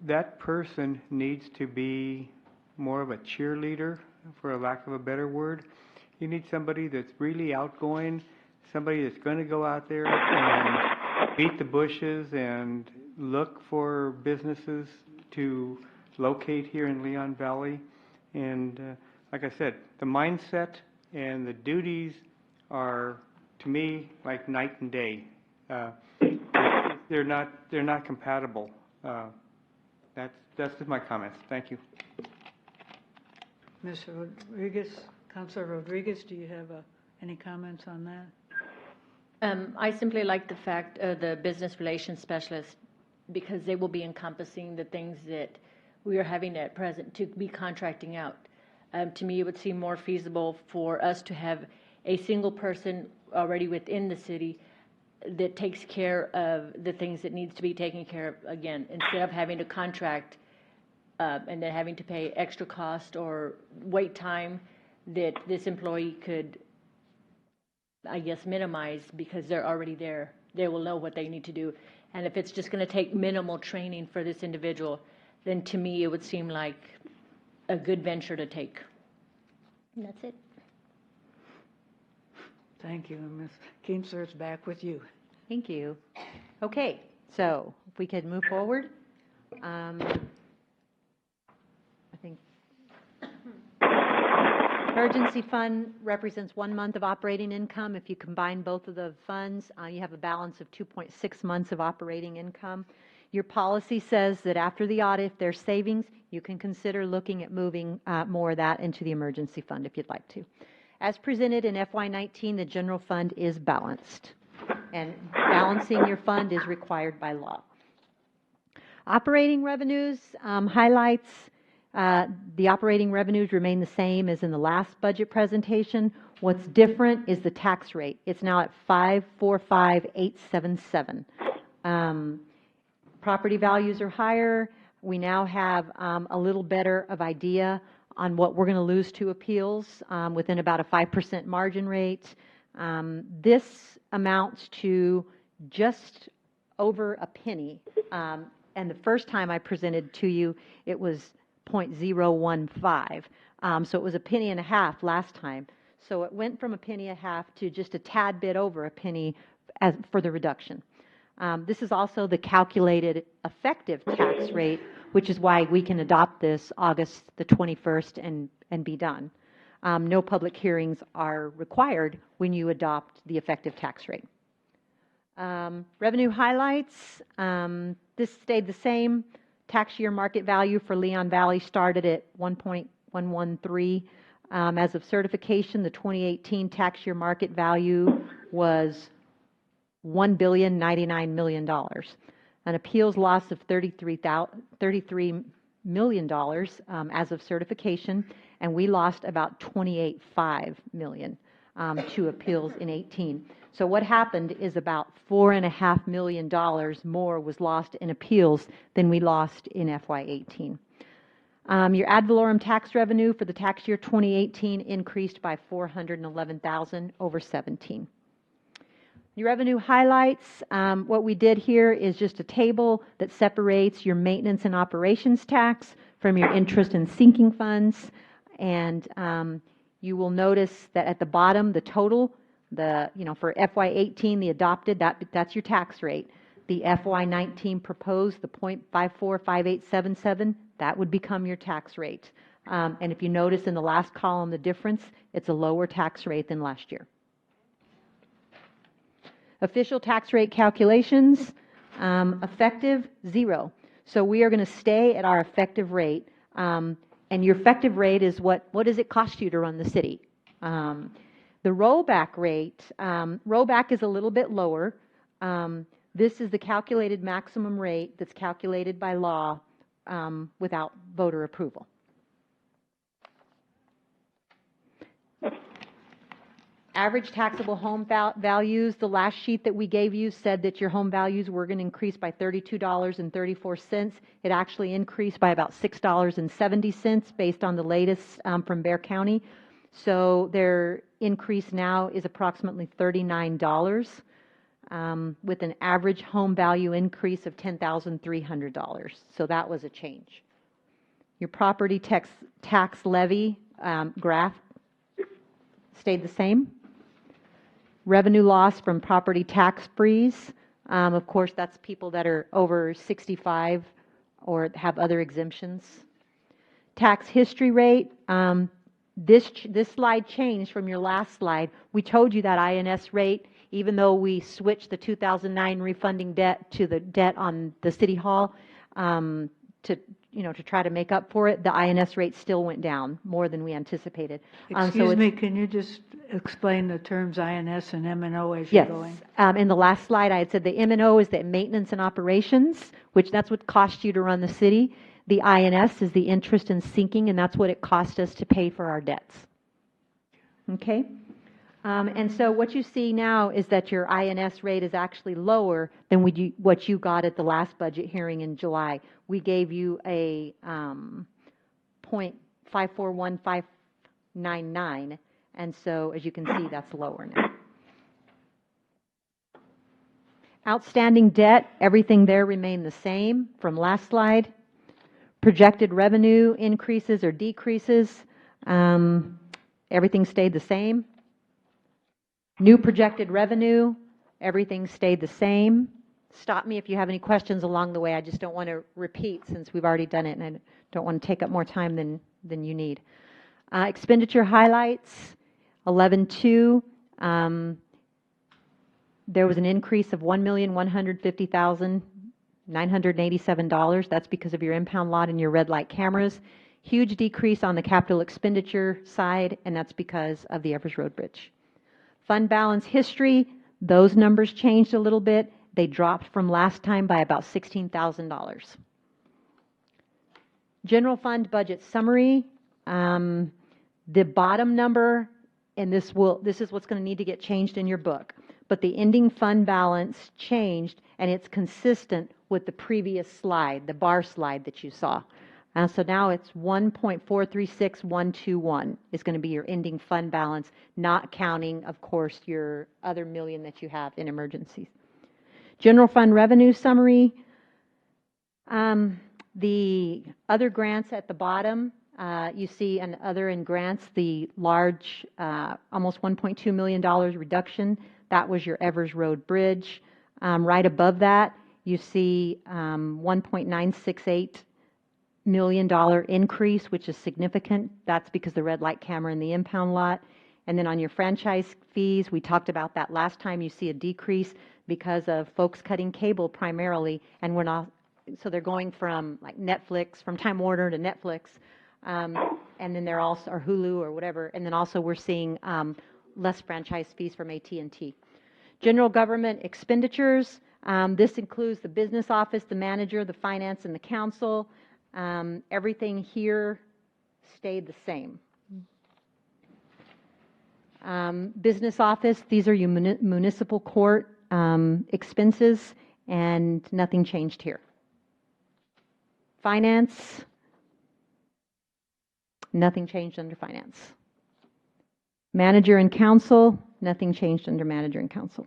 that person needs to be more of a cheerleader, for a lack of a better word. You need somebody that's really outgoing, somebody that's going to go out there and beat the bushes and look for businesses to locate here in Leon Valley. And like I said, the mindset and the duties are, to me, like night and day. They're not compatible. That's just my comments. Thank you. Ms. Rodriguez, Councilor Rodriguez, do you have any comments on that? I simply like the fact of the business relations specialist, because they will be encompassing the things that we are having at present to be contracting out. To me, it would seem more feasible for us to have a single person already within the city that takes care of the things that needs to be taken care of, again, instead of having to contract and then having to pay extra cost or wait time that this employee could, I guess, minimize because they're already there. They will know what they need to do. And if it's just going to take minimal training for this individual, then to me it would seem like a good venture to take. And that's it. Thank you. And Ms. Kienzler is back with you. Thank you. Okay, so if we could move forward. I think emergency fund represents 1 month of operating income. If you combine both of the funds, you have a balance of 2.6 months of operating income. Your policy says that after the audit, if there's savings, you can consider looking at moving more of that into the emergency fund if you'd like to. As presented in FY19, the general fund is balanced, and balancing your fund is required by law. Operating revenues highlights. The operating revenues remain the same as in the last budget presentation. What's different is the tax rate. It's now at 545,877. Property values are higher. We now have a little better of idea on what we're going to lose to appeals within about a 5% margin rate. This amounts to just over a penny. And the first time I presented to you, it was 0.015. So it was a penny and a half last time. So it went from a penny and a half to just a tad bit over a penny for the reduction. This is also the calculated effective tax rate, which is why we can adopt this August the 21st and be done. No public hearings are required when you adopt the effective tax rate. Revenue highlights, this stayed the same. Tax year market value for Leon Valley started at 1.113. As of certification, the 2018 tax year market value was $1.099 billion. An appeals loss of $33 million as of certification, and we lost about $28.5 million to appeals in 18. So what happened is about $4.5 million more was lost in appeals than we lost in FY18. Your ad valorem tax revenue for the tax year 2018 increased by $411,000 over 17. Your revenue highlights, what we did here is just a table that separates your maintenance and operations tax from your interest and sinking funds. And you will notice that at the bottom, the total, for FY18, the adopted, that's your tax rate. The FY19 proposed, the 0.545877, that would become your tax rate. And if you notice in the last column the difference, it's a lower tax rate than last year. Official tax rate calculations, effective 0. So we are going to stay at our effective rate. And your effective rate is what does it cost you to run the city? The rollback rate, rollback is a little bit lower. This is the calculated maximum rate that's calculated by law without voter approval. Average taxable home values, the last sheet that we gave you said that your home values were going to increase by $32.34. It actually increased by about $6.70 based on the latest from Bexar County. So their increase now is approximately $39 with an average home value increase of $10,300. So that was a change. Your property tax levy graph stayed the same. Revenue loss from property tax freeze. Of course, that's people that are over 65 or have other exemptions. Tax history rate. This slide changed from your last slide. We told you that INS rate, even though we switched the 2009 refunding debt to the debt on the City Hall to try to make up for it, the INS rate still went down more than we anticipated. Excuse me, can you just explain the terms INS and M&O as you're going? Yes. In the last slide, I had said the M&O is the maintenance and operations, which that's what cost you to run the city. The INS is the interest and sinking, and that's what it cost us to pay for our debts. Okay? And so what you see now is that your INS rate is actually lower than what you got at the last budget hearing in July. We gave you a 0.541599, and so as you can see, that's lower now. Outstanding debt, everything there remained the same from last slide. Projected revenue increases or decreases, everything stayed the same. New projected revenue, everything stayed the same. Stop me if you have any questions along the way. I just don't want to repeat since we've already done it, and I don't want to take up more time than you need. Expenditure highlights, 11.2. There was an increase of $1,150,987. That's because of your impound lot and your red light cameras. Huge decrease on the capital expenditure side, and that's because of the Evers Road Bridge. Fund balance history, those numbers changed a little bit. They dropped from last time by about $16,000. General fund budget summary, the bottom number, and this is what's going to need to get changed in your book, but the ending fund balance changed, and it's consistent with the previous slide, the bar slide that you saw. So now it's 1.436121 is going to be your ending fund balance, not counting, of course, your other million that you have in emergencies. General fund revenue summary. The other grants at the bottom, you see an other in grants, the large, almost $1.2 million reduction. That was your Evers Road Bridge. Right above that, you see $1.968 million increase, which is significant. That's because the red light camera in the impound lot. And then on your franchise fees, we talked about that last time. You see a decrease because of folks cutting cable primarily, and we're not, so they're going from like Netflix, from Time Warner to Netflix, and then they're also, or Hulu or whatever, and then also we're seeing less franchise fees from AT&T. General government expenditures, this includes the business office, the manager, the finance, and the council. Everything here stayed the same. Business office, these are your municipal court expenses, and nothing changed here. Finance, nothing changed under finance. Manager and council, nothing changed under manager and council.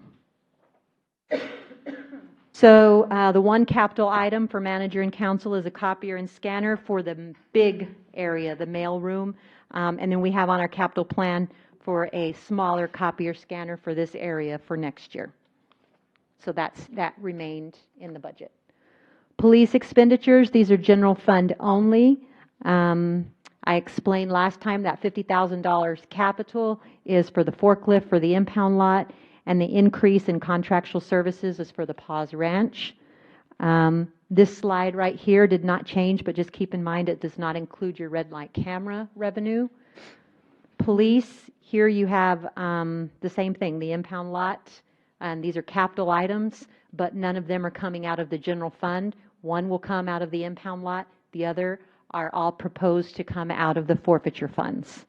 So the one capital item for manager and council is a copier and scanner for the big area, the mail room. And then we have on our capital plan for a smaller copier scanner for this area for next year. So that remained in the budget. Police expenditures, these are general fund only. I explained last time that $50,000 capital is for the forklift for the impound lot, and the increase in contractual services is for the Paws Ranch. This slide right here did not change, but just keep in mind it does not include your red light camera revenue. Police, here you have the same thing, the impound lot, and these are capital items, but none of them are coming out of the general fund. One will come out of the impound lot, the other are all proposed to come out of the forfeiture funds.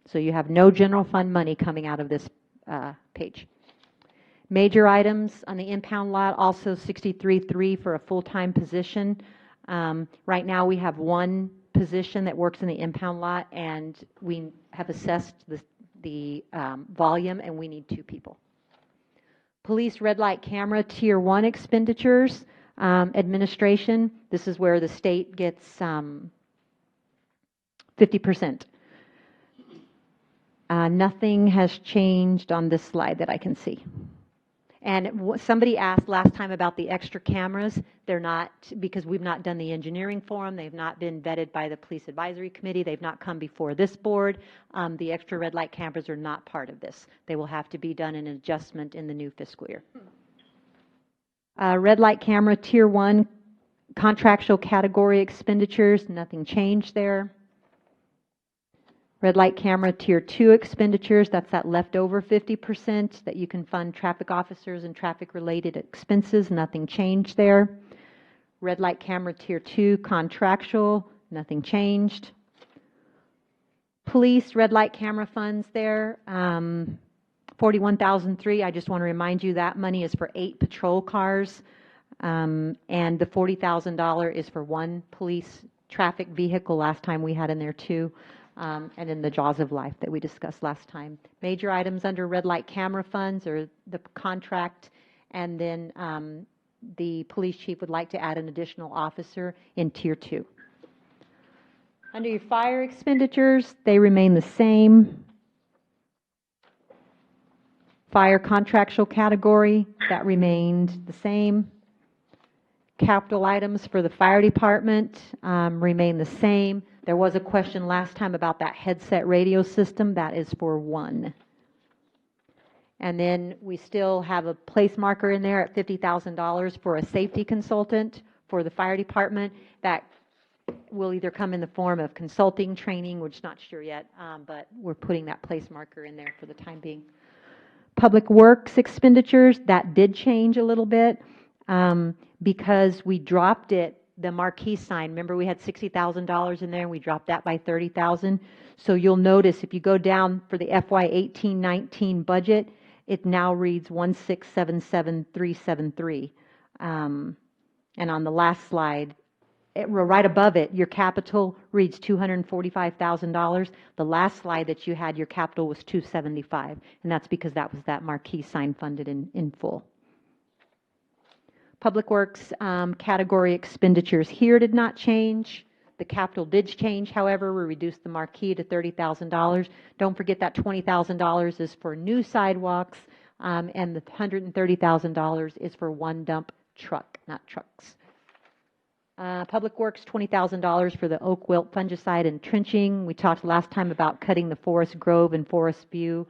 So you have no general fund money coming out of this page. Major items on the impound lot, also 63.3 for a full-time position. Right now we have one position that works in the impound lot, and we have assessed the volume, and we need 2 people. Police red light camera tier 1 expenditures, administration, this is where the state gets 50%. Nothing has changed on this slide that I can see. And somebody asked last time about the extra cameras. They're not, because we've not done the engineering for them. They've not been vetted by the Police Advisory Committee. They've not come before this board. The extra red light cameras are not part of this. They will have to be done in an adjustment in the new fiscal year. Red light camera tier 1 contractual category expenditures, nothing changed there. Red light camera tier 2 expenditures, that's that leftover 50% that you can fund traffic officers and traffic related expenses, nothing changed there. Red light camera tier 2 contractual, nothing changed. Police red light camera funds there, 41,003. I just want to remind you that money is for 8 patrol cars, and the $40,000 is for 1 police traffic vehicle. Last time we had in there 2. And then the Jaws of Life that we discussed last time. Major items under red light camera funds are the contract, and then the police chief would like to add an additional officer in tier 2. Under your fire expenditures, they remain the same. Fire contractual category, that remained the same. Capital items for the fire department remain the same. There was a question last time about that headset radio system. That is for 1. And then we still have a place marker in there at $50,000 for a safety consultant for the fire department. That will either come in the form of consulting, training, which is not sure yet, but we're putting that place marker in there for the time being. Public works expenditures, that did change a little bit because we dropped it. The marquee sign, remember we had $60,000 in there and we dropped that by $30,000. So you'll notice if you go down for the FY 18-19 budget, it now reads 1677373. And on the last slide, right above it, your capital reads $245,000. The last slide that you had, your capital was $275, and that's because that was that marquee sign funded in full. Public Works category expenditures here did not change. The capital did change, however. We reduced the marquee to $30,000. Don't forget that $20,000 is for new sidewalks and the $130,000 is for one dump truck, not trucks. Public Works, $20,000 for the oak wilt fungicide and trenching. We talked last time about cutting the Forest Grove and Forest View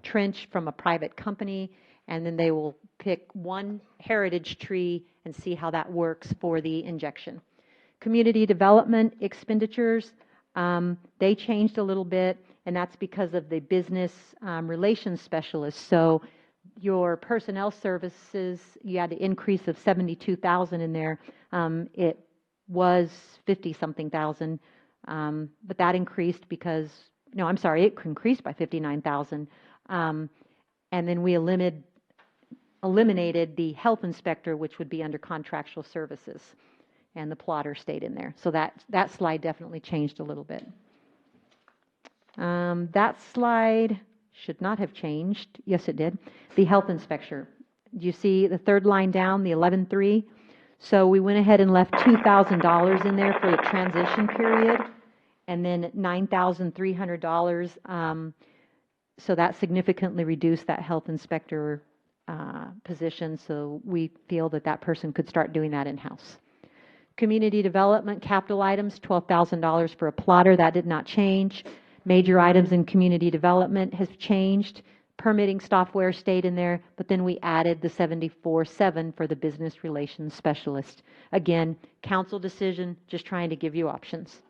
trench from a private company, and then they will pick one heritage tree and see how that works for the injection. Community development expenditures, they changed a little bit, and that's because of the business relations specialist. So your personnel services, you had an increase of 72,000 in there. It was 50-something thousand, but that increased because, no, I'm sorry, it increased by 59,000. And then we eliminated the health inspector, which would be under contractual services, and the plotter stayed in there. So that slide definitely changed a little bit. That slide should not have changed. Yes, it did. The health inspector. Do you see the third line down, the 11.3? So we went ahead and left $2,000 in there for the transition period, and then $9,300. So that significantly reduced that health inspector position. So we feel that that person could start doing that in-house. Community development capital items, $12,000 for a plotter. That did not change. Major items in community development has changed. Permitting software stayed in there, but then we added the 74.7 for the business relations specialist. Again, council decision, just trying to give you options.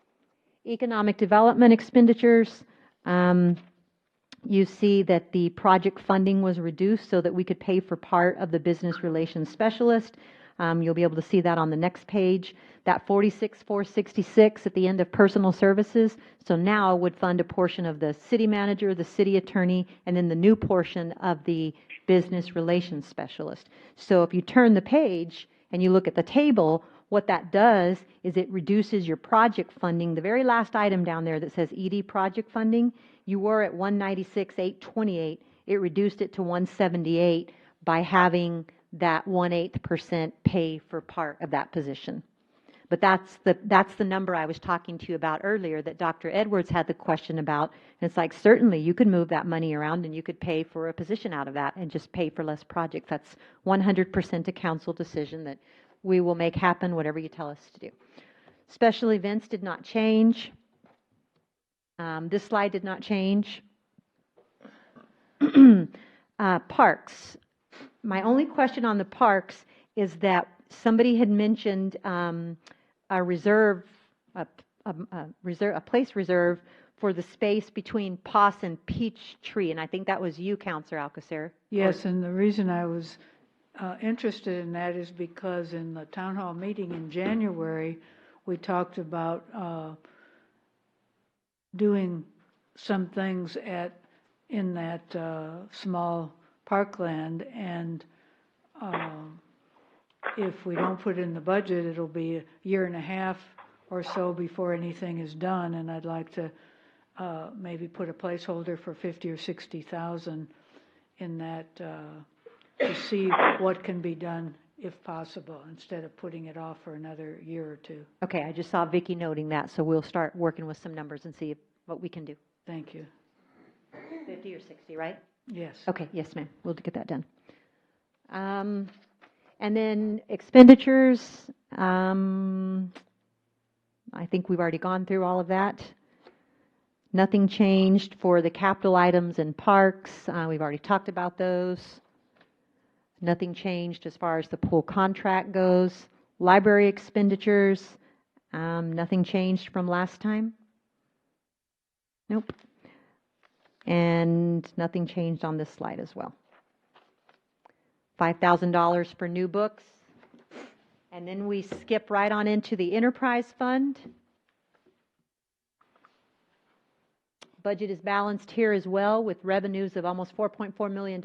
Economic development expenditures, you see that the project funding was reduced so that we could pay for part of the business relations specialist. You'll be able to see that on the next page. That 46,466 at the end of personal services. So now would fund a portion of the city manager, the city attorney, and then the new portion of the business relations specialist. So if you turn the page and you look at the table, what that does is it reduces your project funding. The very last item down there that says ED project funding, you were at 196,828. It reduced it to 178 by having that 1/8% pay for part of that position. But that's the number I was talking to you about earlier that Dr. Edwards had the question about. And it's like, certainly you could move that money around and you could pay for a position out of that and just pay for less projects. That's 100% a council decision that we will make happen, whatever you tell us to do. Special events did not change. This slide did not change. Parks. My only question on the parks is that somebody had mentioned a reserve, a place reserve for the space between Poss and Peachtree, and I think that was you, Councilor Alcacer. Yes, and the reason I was interested in that is because in the town hall meeting in January, we talked about doing some things in that small parkland, and if we don't put it in the budget, it'll be a year and a half or so before anything is done, and I'd like to maybe put a placeholder for 50 or 60,000 in that to see what can be done if possible, instead of putting it off for another year or two. Okay, I just saw Vicki noting that, so we'll start working with some numbers and see what we can do. Thank you. 50 or 60, right? Yes. Okay, yes, ma'am. We'll get that done. And then expenditures, I think we've already gone through all of that. Nothing changed for the capital items and parks. We've already talked about those. Nothing changed as far as the pool contract goes. Library expenditures, nothing changed from last time. Nope. And nothing changed on this slide as well. $5,000 for new books. And then we skip right on into the enterprise fund. Budget is balanced here as well, with revenues of almost $4.4 million,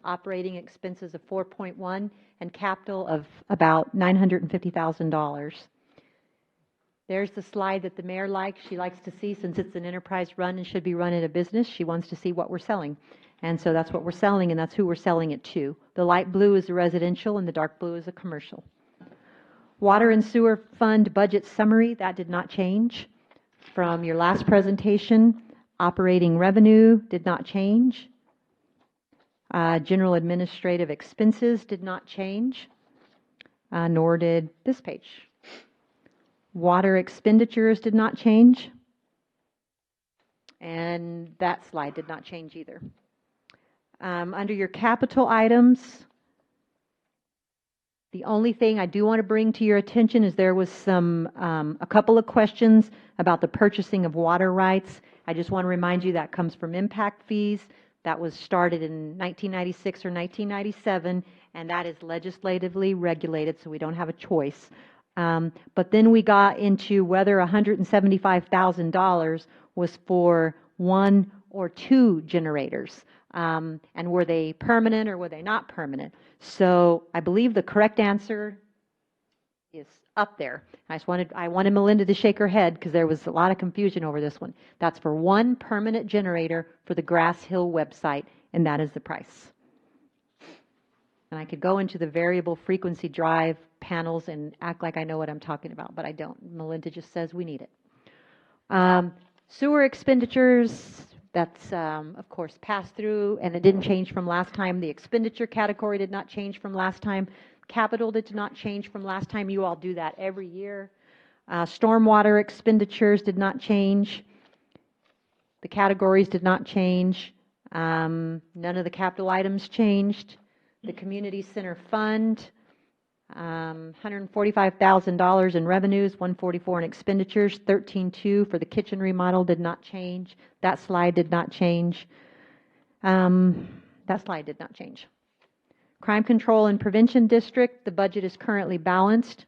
operating expenses of $4.1, and capital of about $950,000. There's the slide that the mayor likes. She likes to see, since it's an enterprise run and should be run in a business, she wants to see what we're selling. And so that's what we're selling, and that's who we're selling it to. The light blue is the residential, and the dark blue is the commercial. Water and sewer fund budget summary, that did not change from your last presentation. Operating revenue did not change. General administrative expenses did not change, nor did this page. Water expenditures did not change, and that slide did not change either. Under your capital items, the only thing I do want to bring to your attention is there was a couple of questions about the purchasing of water rights. I just want to remind you that comes from impact fees. That was started in 1996 or 1997, and that is legislatively regulated, so we don't have a choice. But then we got into whether $175,000 was for 1 or 2 generators, and were they permanent or were they not permanent. So I believe the correct answer is up there. I wanted Melinda to shake her head because there was a lot of confusion over this one. That's for 1 permanent generator for the Grass Hill website, and that is the price. And I could go into the variable frequency drive panels and act like I know what I'm talking about, but I don't. Melinda just says we need it. Sewer expenditures, that's, of course, pass through, and it didn't change from last time. The expenditure category did not change from last time. Capital did not change from last time. You all do that every year. Stormwater expenditures did not change. The categories did not change. None of the capital items changed. The community center fund, $145,000 in revenues, $144,000 in expenditures, $13,200 for the kitchen remodel did not change. That slide did not change. That slide did not change. Crime Control and Prevention District, the budget is currently balanced.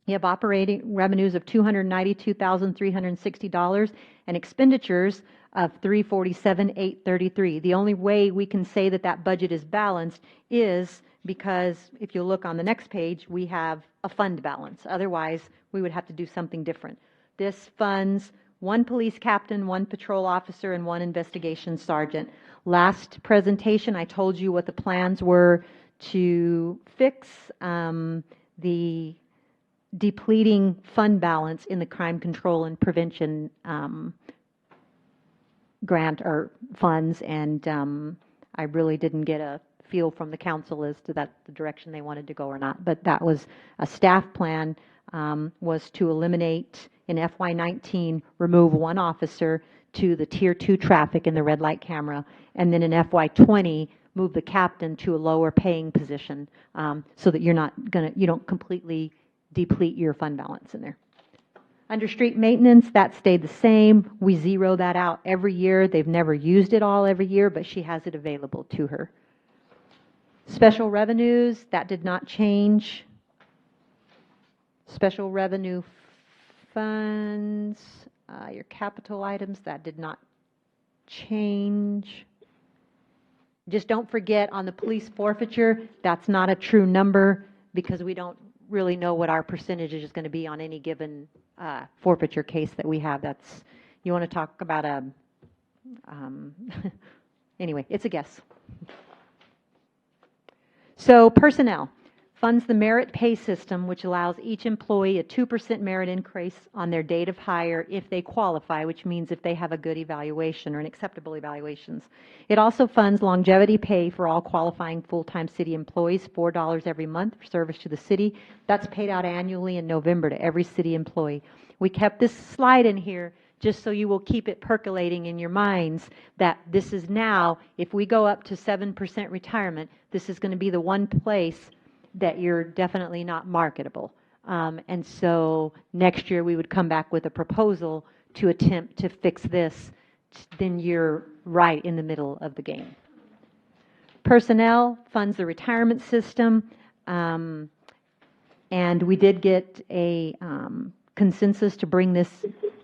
You have operating revenues of $292,360 and expenditures of $347,833. The only way we can say that that budget is balanced is because if you look on the next page, we have a fund balance. Otherwise, we would have to do something different. This funds 1 police captain, 1 patrol officer, and 1 investigation sergeant. Last presentation, I told you what the plans were to fix the depleting fund balance in the Crime Control and Prevention grant or funds, and I really didn't get a feel from the council as to that the direction they wanted to go or not. But that was a staff plan, was to eliminate in FY19, remove 1 officer to the Tier 2 traffic in the red light camera, and then in FY20, move the captain to a lower paying position, so that you don't completely deplete your fund balance in there. Under street maintenance, that stayed the same. We zero that out every year. They've never used it all every year, but she has it available to her. Special revenues, that did not change. Special revenue funds, your capital items, that did not change. Just don't forget on the police forfeiture, that's not a true number because we don't really know what our percentage is going to be on any given forfeiture case that we have. That's, you want to talk about a, anyway, it's a guess. So personnel funds the merit pay system, which allows each employee a 2% merit increase on their date of hire if they qualify, which means if they have a good evaluation or an acceptable evaluations. It also funds longevity pay for all qualifying full-time city employees, $4 every month for service to the city. That's paid out annually in November to every city employee. We kept this slide in here just so you will keep it percolating in your minds that this is now, if we go up to 7% retirement, this is going to be the one place that you're definitely not marketable. And so next year we would come back with a proposal to attempt to fix this. Then you're right in the middle of the game. Personnel funds the retirement system. And we did get a consensus to bring this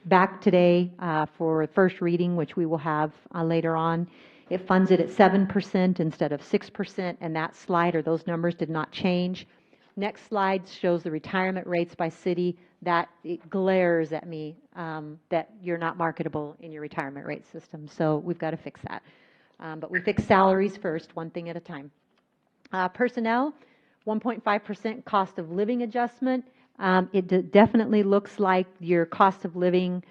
back today for first reading, which we will have later on. It funds it at 7% instead of 6%, and that slide or those numbers did not change. Next slide shows the retirement rates by city. That it glares at me that you're not marketable in your retirement rate system, so we've got to fix that. But we fix salaries first, one thing at a time. Personnel, 1.5% cost of living adjustment. It definitely looks like your cost of living,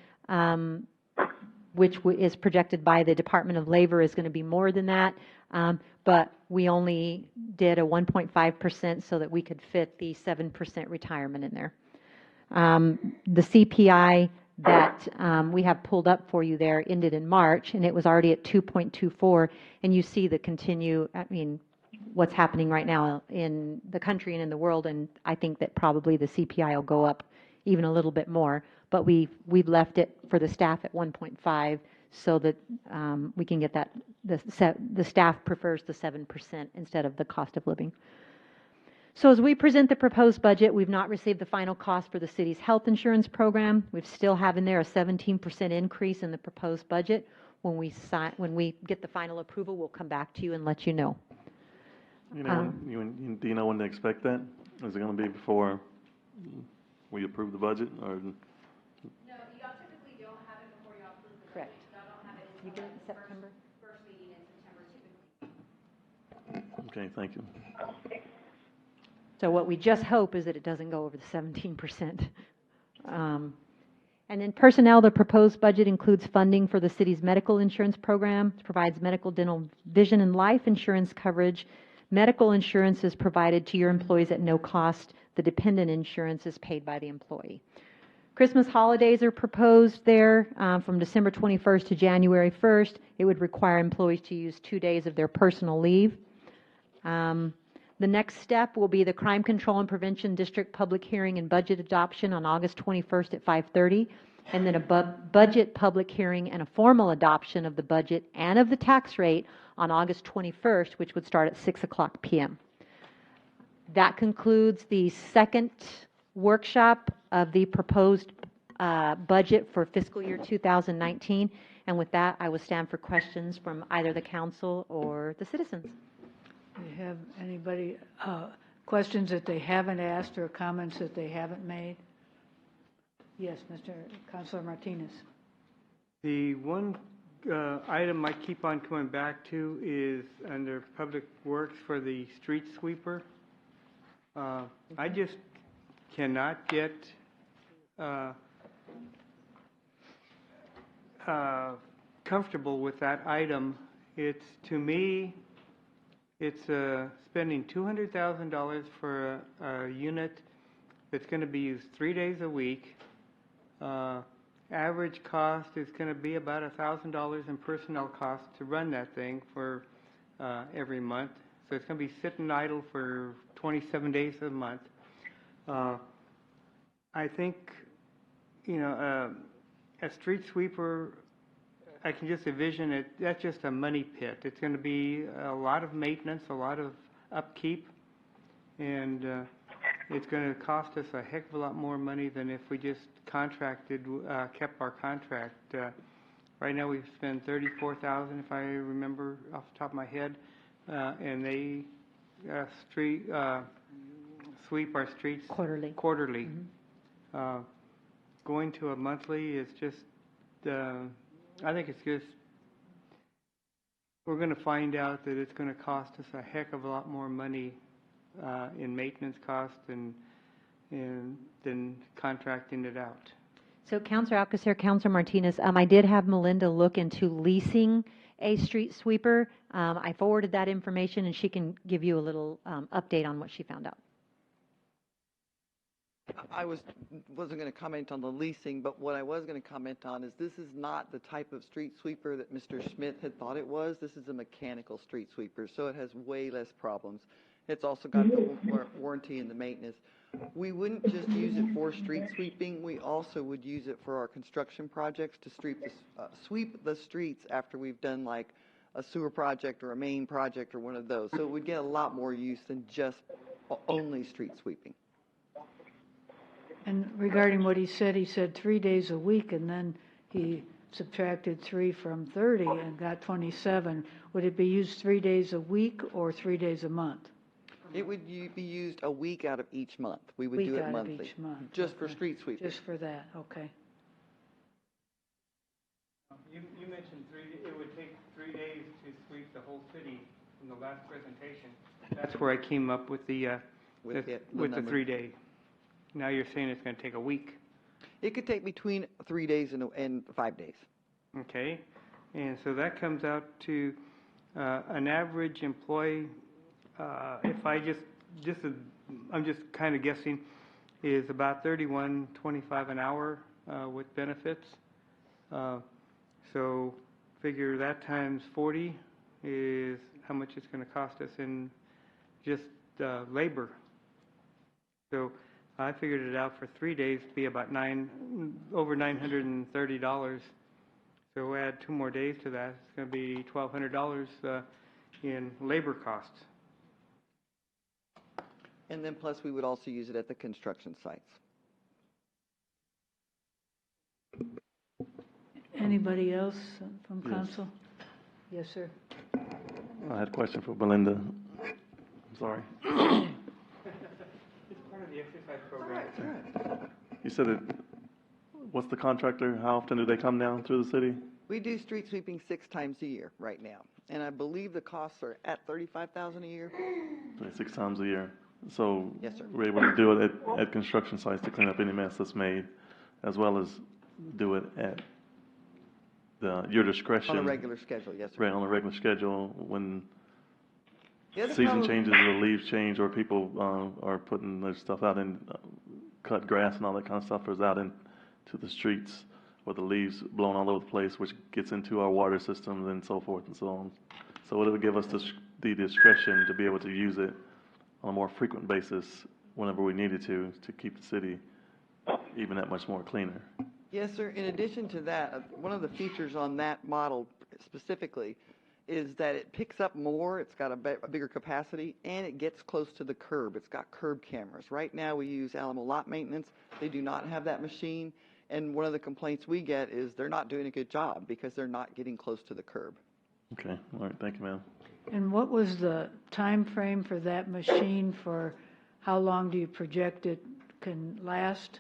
which is projected by the Department of Labor, is going to be more than that. But we only did a 1.5% so that we could fit the 7% retirement in there. The CPI that we have pulled up for you there ended in March, and it was already at 2.24, and you see what's happening right now in the country and in the world, and I think that probably the CPI will go up even a little bit more, but we've left it for the staff at 1.5 so that we can get that, the staff prefers the 7% instead of the cost of living. So as we present the proposed budget, we've not received the final cost for the city's health insurance program. We still have in there a 17% increase in the proposed budget. When we get the final approval, we'll come back to you and let you know. Do you know when to expect that? Is it going to be before we approve the budget, or? No, y'all typically don't have it before y'all approve the budget. Correct. Y'all don't have it until you get it in September? First meeting in September typically. Okay, thank you. So what we just hope is that it doesn't go over the 17%. And in personnel, the proposed budget includes funding for the city's medical insurance program. It provides medical, dental, vision, and life insurance coverage. Medical insurance is provided to your employees at no cost. The dependent insurance is paid by the employee. Christmas holidays are proposed there from December 21st to January 1st. It would require employees to use 2 days of their personal leave. The next step will be the Crime Control and Prevention District public hearing and budget adoption on August 21st at 5:30, and then a budget public hearing and a formal adoption of the budget and of the tax rate on August 21st, which would start at 6:00 p.m. That concludes the second workshop of the proposed budget for fiscal year 2019. And with that, I will stand for questions from either the council or the citizens. Do you have anybody, questions that they haven't asked or comments that they haven't made? Yes, Councilor Martinez. The one item I keep on coming back to is under Public Works for the street sweeper. I just cannot get comfortable with that item. It's, to me, it's spending $200,000 for a unit that's going to be used 3 days a week. Average cost is going to be about $1,000 in personnel costs to run that thing for every month. So it's going to be sitting idle for 27 days a month. I think, a street sweeper, I can just envision it, that's just a money pit. It's going to be a lot of maintenance, a lot of upkeep, and it's going to cost us a heck of a lot more money than if we just kept our contract. Right now we've spent $34,000, if I remember off the top of my head, and they sweep our streets quarterly. Mm-hmm. Going to a monthly is just, I think it's just, we're going to find out that it's going to cost us a heck of a lot more money in maintenance costs than contracting it out. So Councilor Alcacer, Councilor Martinez, I did have Melinda look into leasing a street sweeper. I forwarded that information, and she can give you a little update on what she found out. I wasn't going to comment on the leasing, but what I was going to comment on is this is not the type of street sweeper that Mr. Smith had thought it was. This is a mechanical street sweeper, so it has way less problems. It's also got the warranty and the maintenance. We wouldn't just use it for street sweeping. We also would use it for our construction projects to sweep the streets after we've done like a sewer project or a main project or one of those. So it would get a lot more use than just only street sweeping. And regarding what he said 3 days a week, and then he subtracted 3 from 30 and got 27. Would it be used 3 days a week or 3 days a month? It would be used a week out of each month. We would do it monthly. Week out of each month. Just for street sweeping. Just for that, okay. You mentioned it would take 3 days to sweep the whole city in the last presentation. That's where I came up with the 3 day. Now you're saying it's going to take a week. It could take between 3 days and 5 days. Okay, and so that comes out to An average employee, if I I'm just kind of guessing, is about $31.25 an hour with benefits. So figure that times 40 is how much it's going to cost us in just labor. So I figured it out for 3 days, be about over $930. So add 2 more days to that, it's going to be $1,200 in labor costs. And then plus, we would also use it at the construction sites. Anybody else from Yes. council? Yes, sir. I had a question for Belinda. I'm sorry. It's part of the exercise program. You said it, what's the contractor? How often do they come down through the city? We do street sweeping 6 times a year right now, and I believe the costs are at $35,000 a year. 6 times a year. So Yes, sir. we're able to do it at construction sites to clean up any mess that's made, as well as do it at your discretion. On a regular schedule, yes, sir. Right, on a regular schedule when The other season problem- changes or leaves change or people are putting their stuff out and cut grass and all that kind of stuff is out into the streets or the leaves blown all over the place, which gets into our water systems and so forth and so on. So it would give us the discretion to be able to use it on a more frequent basis whenever we needed to keep the city even that much more cleaner. Yes, sir. In addition to that, one of the features on that model specifically is that it picks up more, it's got a bigger capacity, and it gets close to the curb. It's got curb cameras. Right now we use Alamo Lot Maintenance. They do not have that machine, and one of the complaints we get is they're not doing a good job because they're not getting close to the curb. Okay, all right, thank you, ma'am. And what was the time frame for that machine? For how long do you project it can last?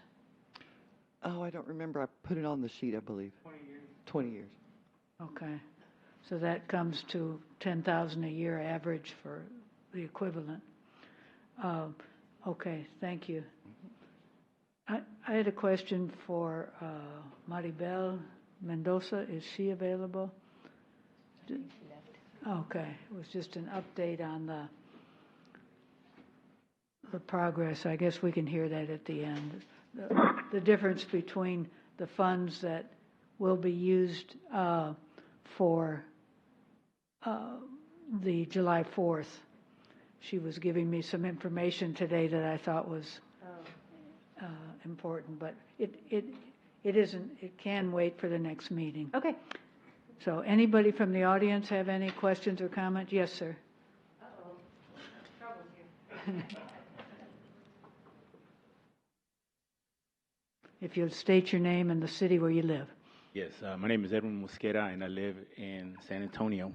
Oh, I don't remember. I put it on the sheet, I believe. 20 years. 20 years. Okay, so that comes to $10,000 a year average for the equivalent. Okay, thank you. I had a question for Maribel Mendoza. Is she available? Okay, it was just an update on the progress. I guess we can hear that at the end. The difference between the funds that will be used for the July 4th. She was giving me some information today that I thought was important, but it isn't, it can wait for the next meeting. Okay. So anybody from the audience have any questions or comments? Yes, sir. Uh-oh, trouble's here. If you'll state your name and the city where you live. Yes, my name is Edwin Mosqueda, and I live in San Antonio.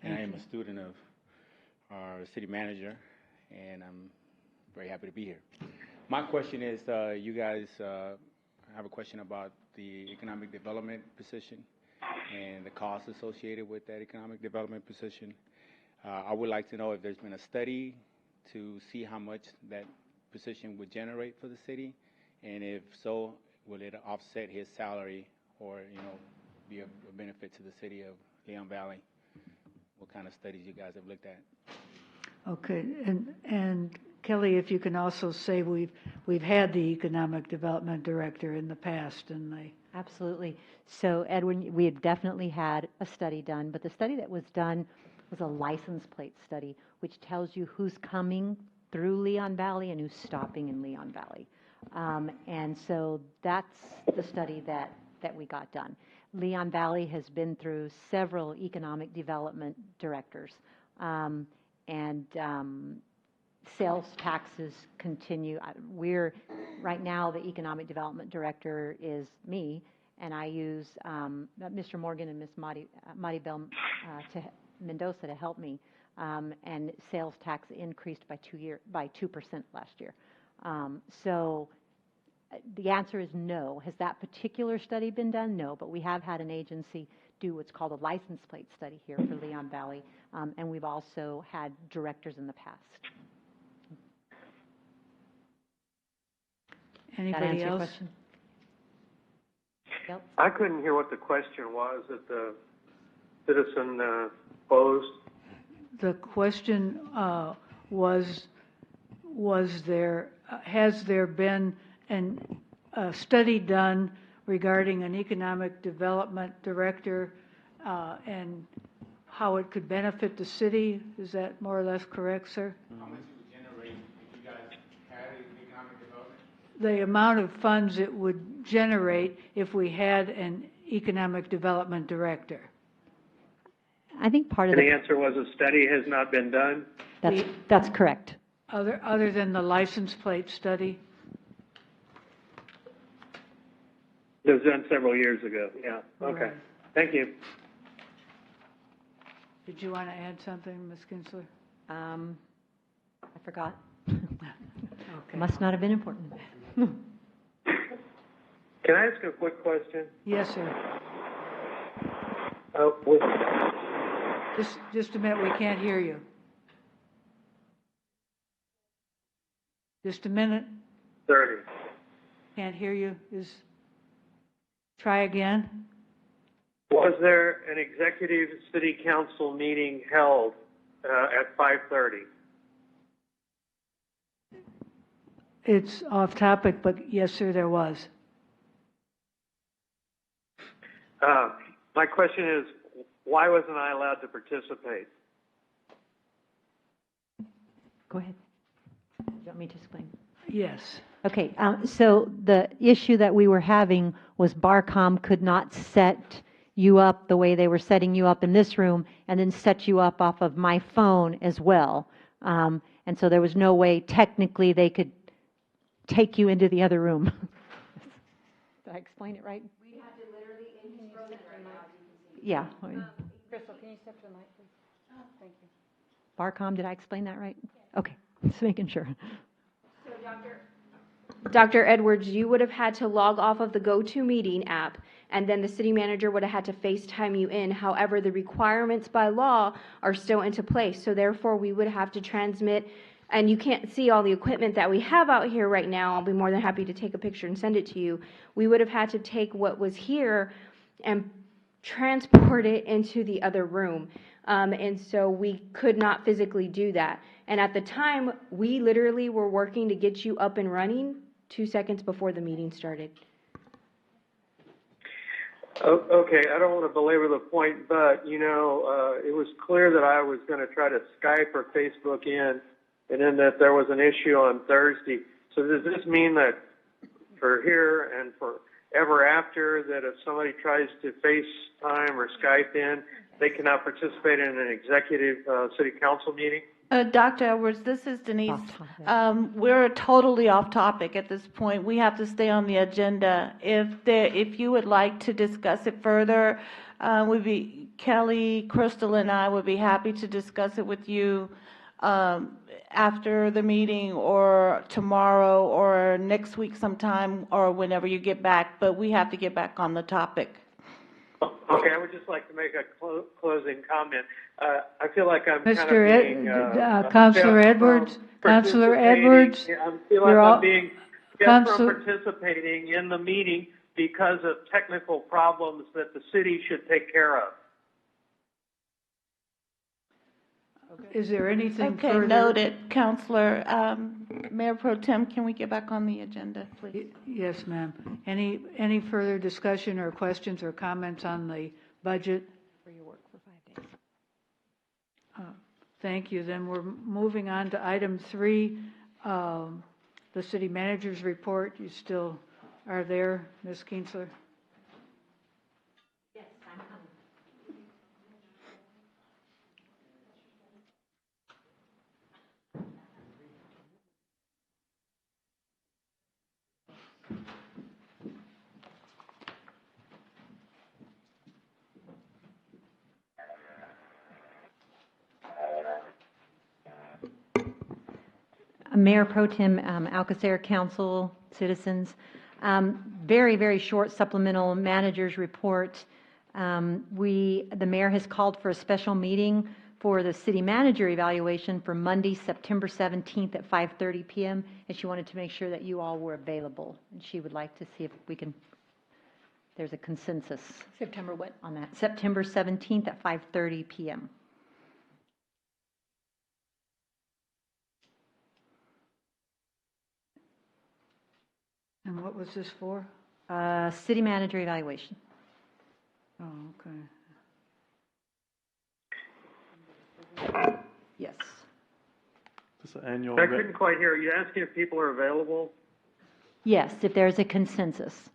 And I am a student of our city manager, and I'm very happy to be here. My question is, you guys have a question about the economic development position and the costs associated with that economic development position. I would like to know if there's been a study to see how much that position would generate for the city, and if so, will it offset his salary or, be a benefit to the city of Leon Valley? What kind of studies you guys have looked at? Okay, and Kelly, if you can also say we've had the economic development director in the past, and they. Absolutely. So, Edwin, we had definitely had a study done, but the study that was done was a license plate study, which tells you who's coming through Leon Valley and who's stopping in Leon Valley. And so that's the study that we got done. Leon Valley has been through several economic development directors, and sales taxes continue. Right now, the economic development director is me, and I use Mr. Morgan and Ms. Maribel Mendoza to help me. And sales tax increased by 2% last year. So the answer is no. Has that particular study been done? No, but we have had an agency do what's called a license plate study here for Leon Valley, and we've also had directors in the past. Anybody else? Yep. I couldn't hear what the question was at the citizen posed? The question was there, has there been a study done regarding an economic development director and how it could benefit the city? Is that more or less correct, sir? How much it would generate if you guys had an economic development? The amount of funds it would generate if we had an economic development director. I think part of And the answer was a study has not been done? that's correct. Other than the license plate study? It was done several years ago, yeah. Okay, Right. thank you. Did you want to add something, Ms. Kinsler? I forgot. Okay. Must not have been important. Can I ask a quick question? Yes, sir. With Just a minute, we can't hear you. Just a minute, 30. can't hear you. Try again. Was there an executive city council meeting held at 5:30? It's off topic, but yes, sir, there was. My question is, why wasn't I allowed to participate? Go ahead. Do you want me to explain? Yes. Okay, so the issue that we were having was Barcom could not set you up the way they were setting you up in this room and then set you up off of my phone as well. And so there was no way technically they could take you into the other room. Did I explain it right? We have to literally in his phone right now. Yeah. Crystal, can you step to the mic, please? Oh, thank you. Barcom, did I explain that right? Okay, just making sure. So Dr. Edwards, you would have had to log off of the GoToMeeting app, and then the city manager would have had to FaceTime you in. However, the requirements by law are still into place, so therefore we would have to transmit, and you can't see all the equipment that we have out here right now. I'll be more than happy to take a picture and send it to you. We would have had to take what was here and transport it into the other room. And so we could not physically do that. And at the time, we literally were working to get you up and running 2 seconds before the meeting started. Okay, I don't want to belabor the point, but, it was clear that I was going to try to Skype or Facebook in, and then that there was an issue on Thursday. So does this mean that for here and for ever after, that if somebody tries to FaceTime or Skype in, they cannot participate in an executive city council meeting? Dr. Edwards, this is Denise. We're totally off topic at this point. We have to stay on the agenda. If you would like to discuss it further, Kelly, Crystal, and I would be happy to discuss it with you after the meeting or tomorrow or next week sometime or whenever you get back, but we have to get back on the topic. Okay, I would just like to make a closing comment. I feel like I'm kind of Mr. being... Counselor Edwards, Counselor Edwards, I feel like I'm being kept from participating in the meeting because of technical problems that the city should take care of. Is there anything further? Okay, noted, Counselor. Mayor Pro Tem, can we get back on the agenda, please? Yes, ma'am. Any further discussion or questions or comments on the budget? For your work for 5 days. Thank you. Then we're moving on to item 3, the city manager's report. You still are there, Ms. Kinsler? Yes, I'm coming. Mayor Pro Tem Alcacer, Council, citizens. Very, very short supplemental manager's report. The mayor has called for a special meeting for the city manager evaluation for Monday, September 17th at 5:30 p.m. And she wanted to make sure that you all were available. And she would like to see if we can there's a consensus September what? on that. September 17th at 5:30 PM. And what was this for? City manager evaluation. Oh, okay. Yes. This is annual. I couldn't quite hear. Are you asking if people are available? Yes, if there's a consensus.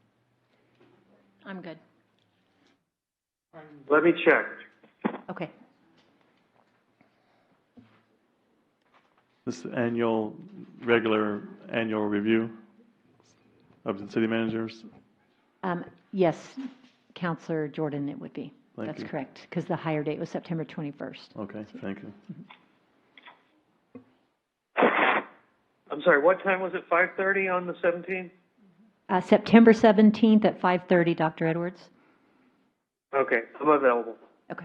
I'm good. Let me check. Okay. This is regular annual review of the city managers. Yes, Counselor Jordan, it would be. Thank That's you. correct, because the hire date was September 21st. Okay, thank you. I'm sorry, what time was it? 5:30 on the 17th? September 17th at 5:30, Dr. Edwards. Okay, I'm available. Okay.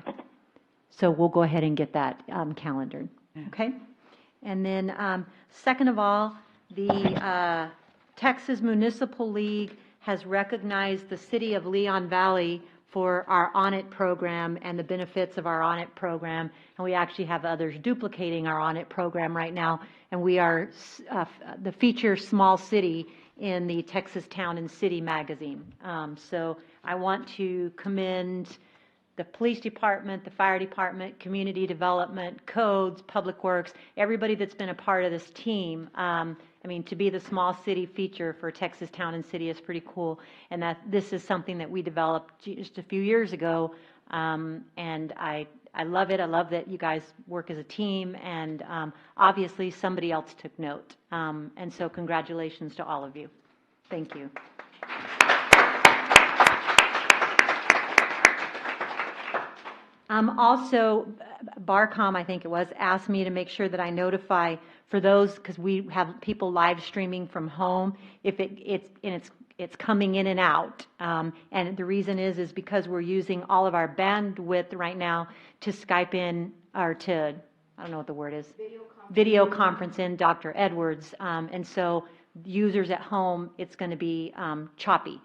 So we'll go ahead and get that calendared, okay? And then, second of all, the Texas Municipal League has recognized the city of Leon Valley for our audit program and the benefits of our audit program. And we actually have others duplicating our audit program right now. And we are the feature small city in the Texas Town and City magazine. So I want to commend the police department, the fire department, community development, codes, public works, everybody that's been a part of this team. I mean, to be the small city feature for Texas Town and City is pretty cool. And that this is something that we developed just a few years ago. And I love it. I love that you guys work as a team. And obviously, somebody else took note. And so congratulations to all of you. Thank you. Also, Barcom, I think it was, asked me to make sure that I notify for those, because we have people live streaming from home, if it's coming in and out. And the reason is because we're using all of our bandwidth right now to Skype in, or to, I don't know what the word is. Video conference in Dr. Edwards. And so users at home, it's going to be choppy.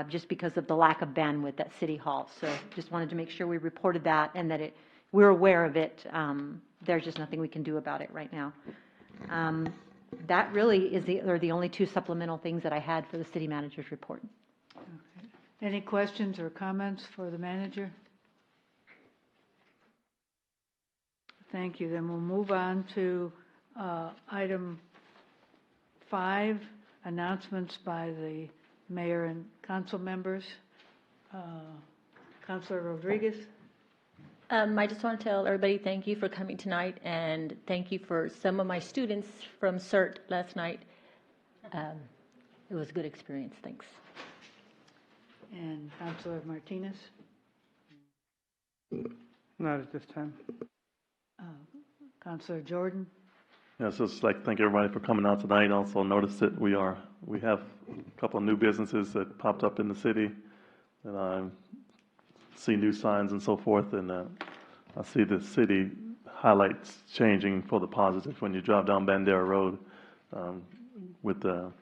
Just because of the lack of bandwidth at City Hall. So just wanted to make sure we reported that and that we're aware of it. There's just nothing we can do about it right now. That really are the only two supplemental things that I had for the city manager's report. Okay. Any questions or comments for the manager? Thank you. Then we'll move on to item 5, announcements by the mayor and council members. Councilor Rodriguez. I just want to tell everybody thank you for coming tonight, and thank you for some of my students from CERT last night. It was a good experience. Thanks. And Councilor Martinez. Not at this time. Councilor Jordan. Yes, just like to thank everybody for coming out tonight. Also notice that we have a couple of new businesses that popped up in the city, and I see new signs and so forth, and I see the city highlights changing for the positive when you drive down Bandera Road with the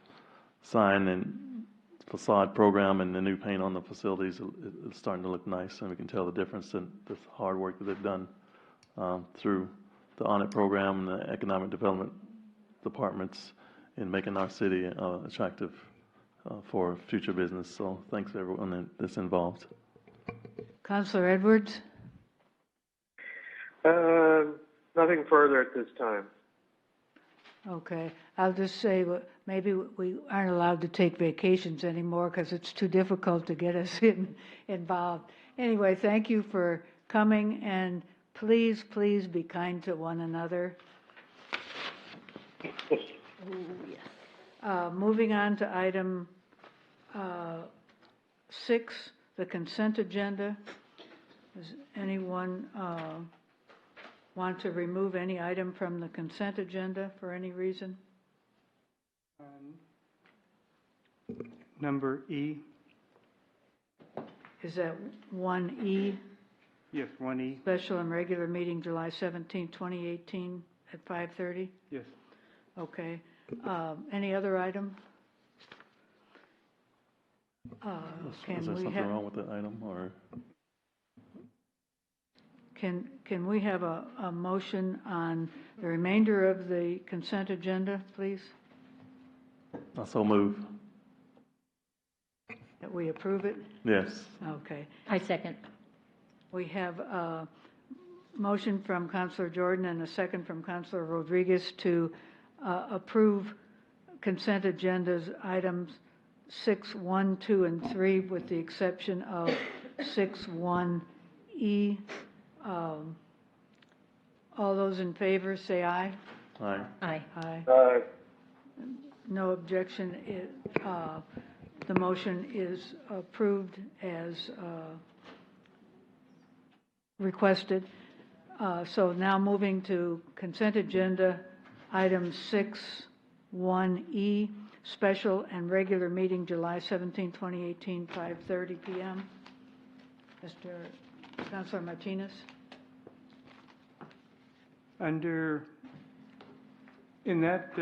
sign and facade program and the new paint on the facilities. It's starting to look nice, and we can tell the difference in the hard work that they've done through the audit program and the economic development departments in making our city attractive for future business. So thanks to everyone that's involved. Councilor Edwards. Nothing further at this time. Okay. I'll just say maybe we aren't allowed to take vacations anymore because it's too difficult to get us involved. Anyway, thank you for coming, and please, please be kind to one another. Moving on to item 6, the consent agenda. Does anyone want to remove any item from the consent agenda for any reason? Number E. Is that 1E? Yes, 1E. Special and regular meeting July 17, 2018 at 5:30? Yes. Okay. Any other item? Is Can there we something have, wrong with the item, or? can we have a motion on the remainder of the consent agenda, please? I so move. That we approve it? Yes. Okay. I second. We have a motion from Councilor Jordan and a second from Councilor Rodriguez to approve consent agendas items 6, 1, 2, and 3 with the exception of 6(1)E. All those in favor say aye. Aye. Aye. Aye. No objection. The motion is approved as requested. So now moving to consent agenda, item 6(1)E, special and regular meeting, July 17, 2018, 5:30 p.m. Mr. Councilor Martinez. In that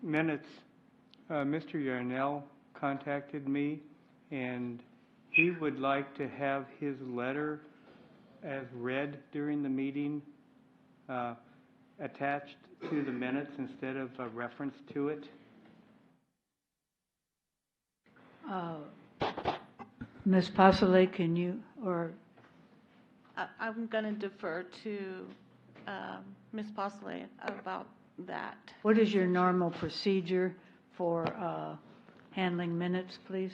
minutes, Mr. Yarnell contacted me, and he would like to have his letter as read during the meeting attached to the minutes instead of a reference to it. Ms. Pasale, can you, or I'm going to defer to Ms. Postley about that. what is your normal procedure for handling minutes, please?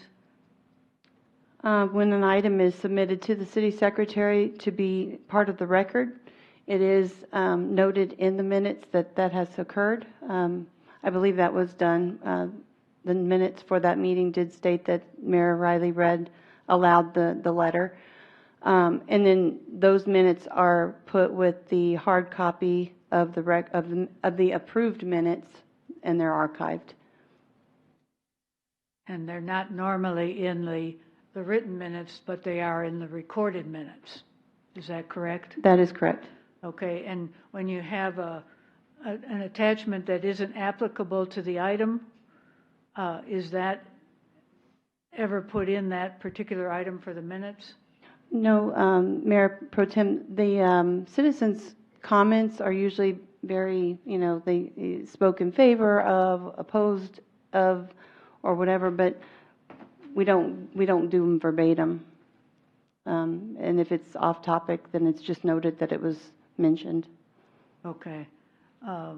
When an item is submitted to the city secretary to be part of the record, it is noted in the minutes that that has occurred. I believe that was done. The minutes for that meeting did state that Mayor Riley read aloud the letter. And then those minutes are put with the hard copy of the approved minutes, and they're archived. And they're not normally in the written minutes, but they are in the recorded minutes. Is that correct? That is correct. Okay, and when you have an attachment that isn't applicable to the item, is that ever put in that particular item for the minutes? No, Mayor Pro Tem, the citizens' comments are usually very, they spoke in favor of, opposed of, or whatever, but we don't do them verbatim. And if it's off topic, then it's just noted that it was mentioned. Okay. I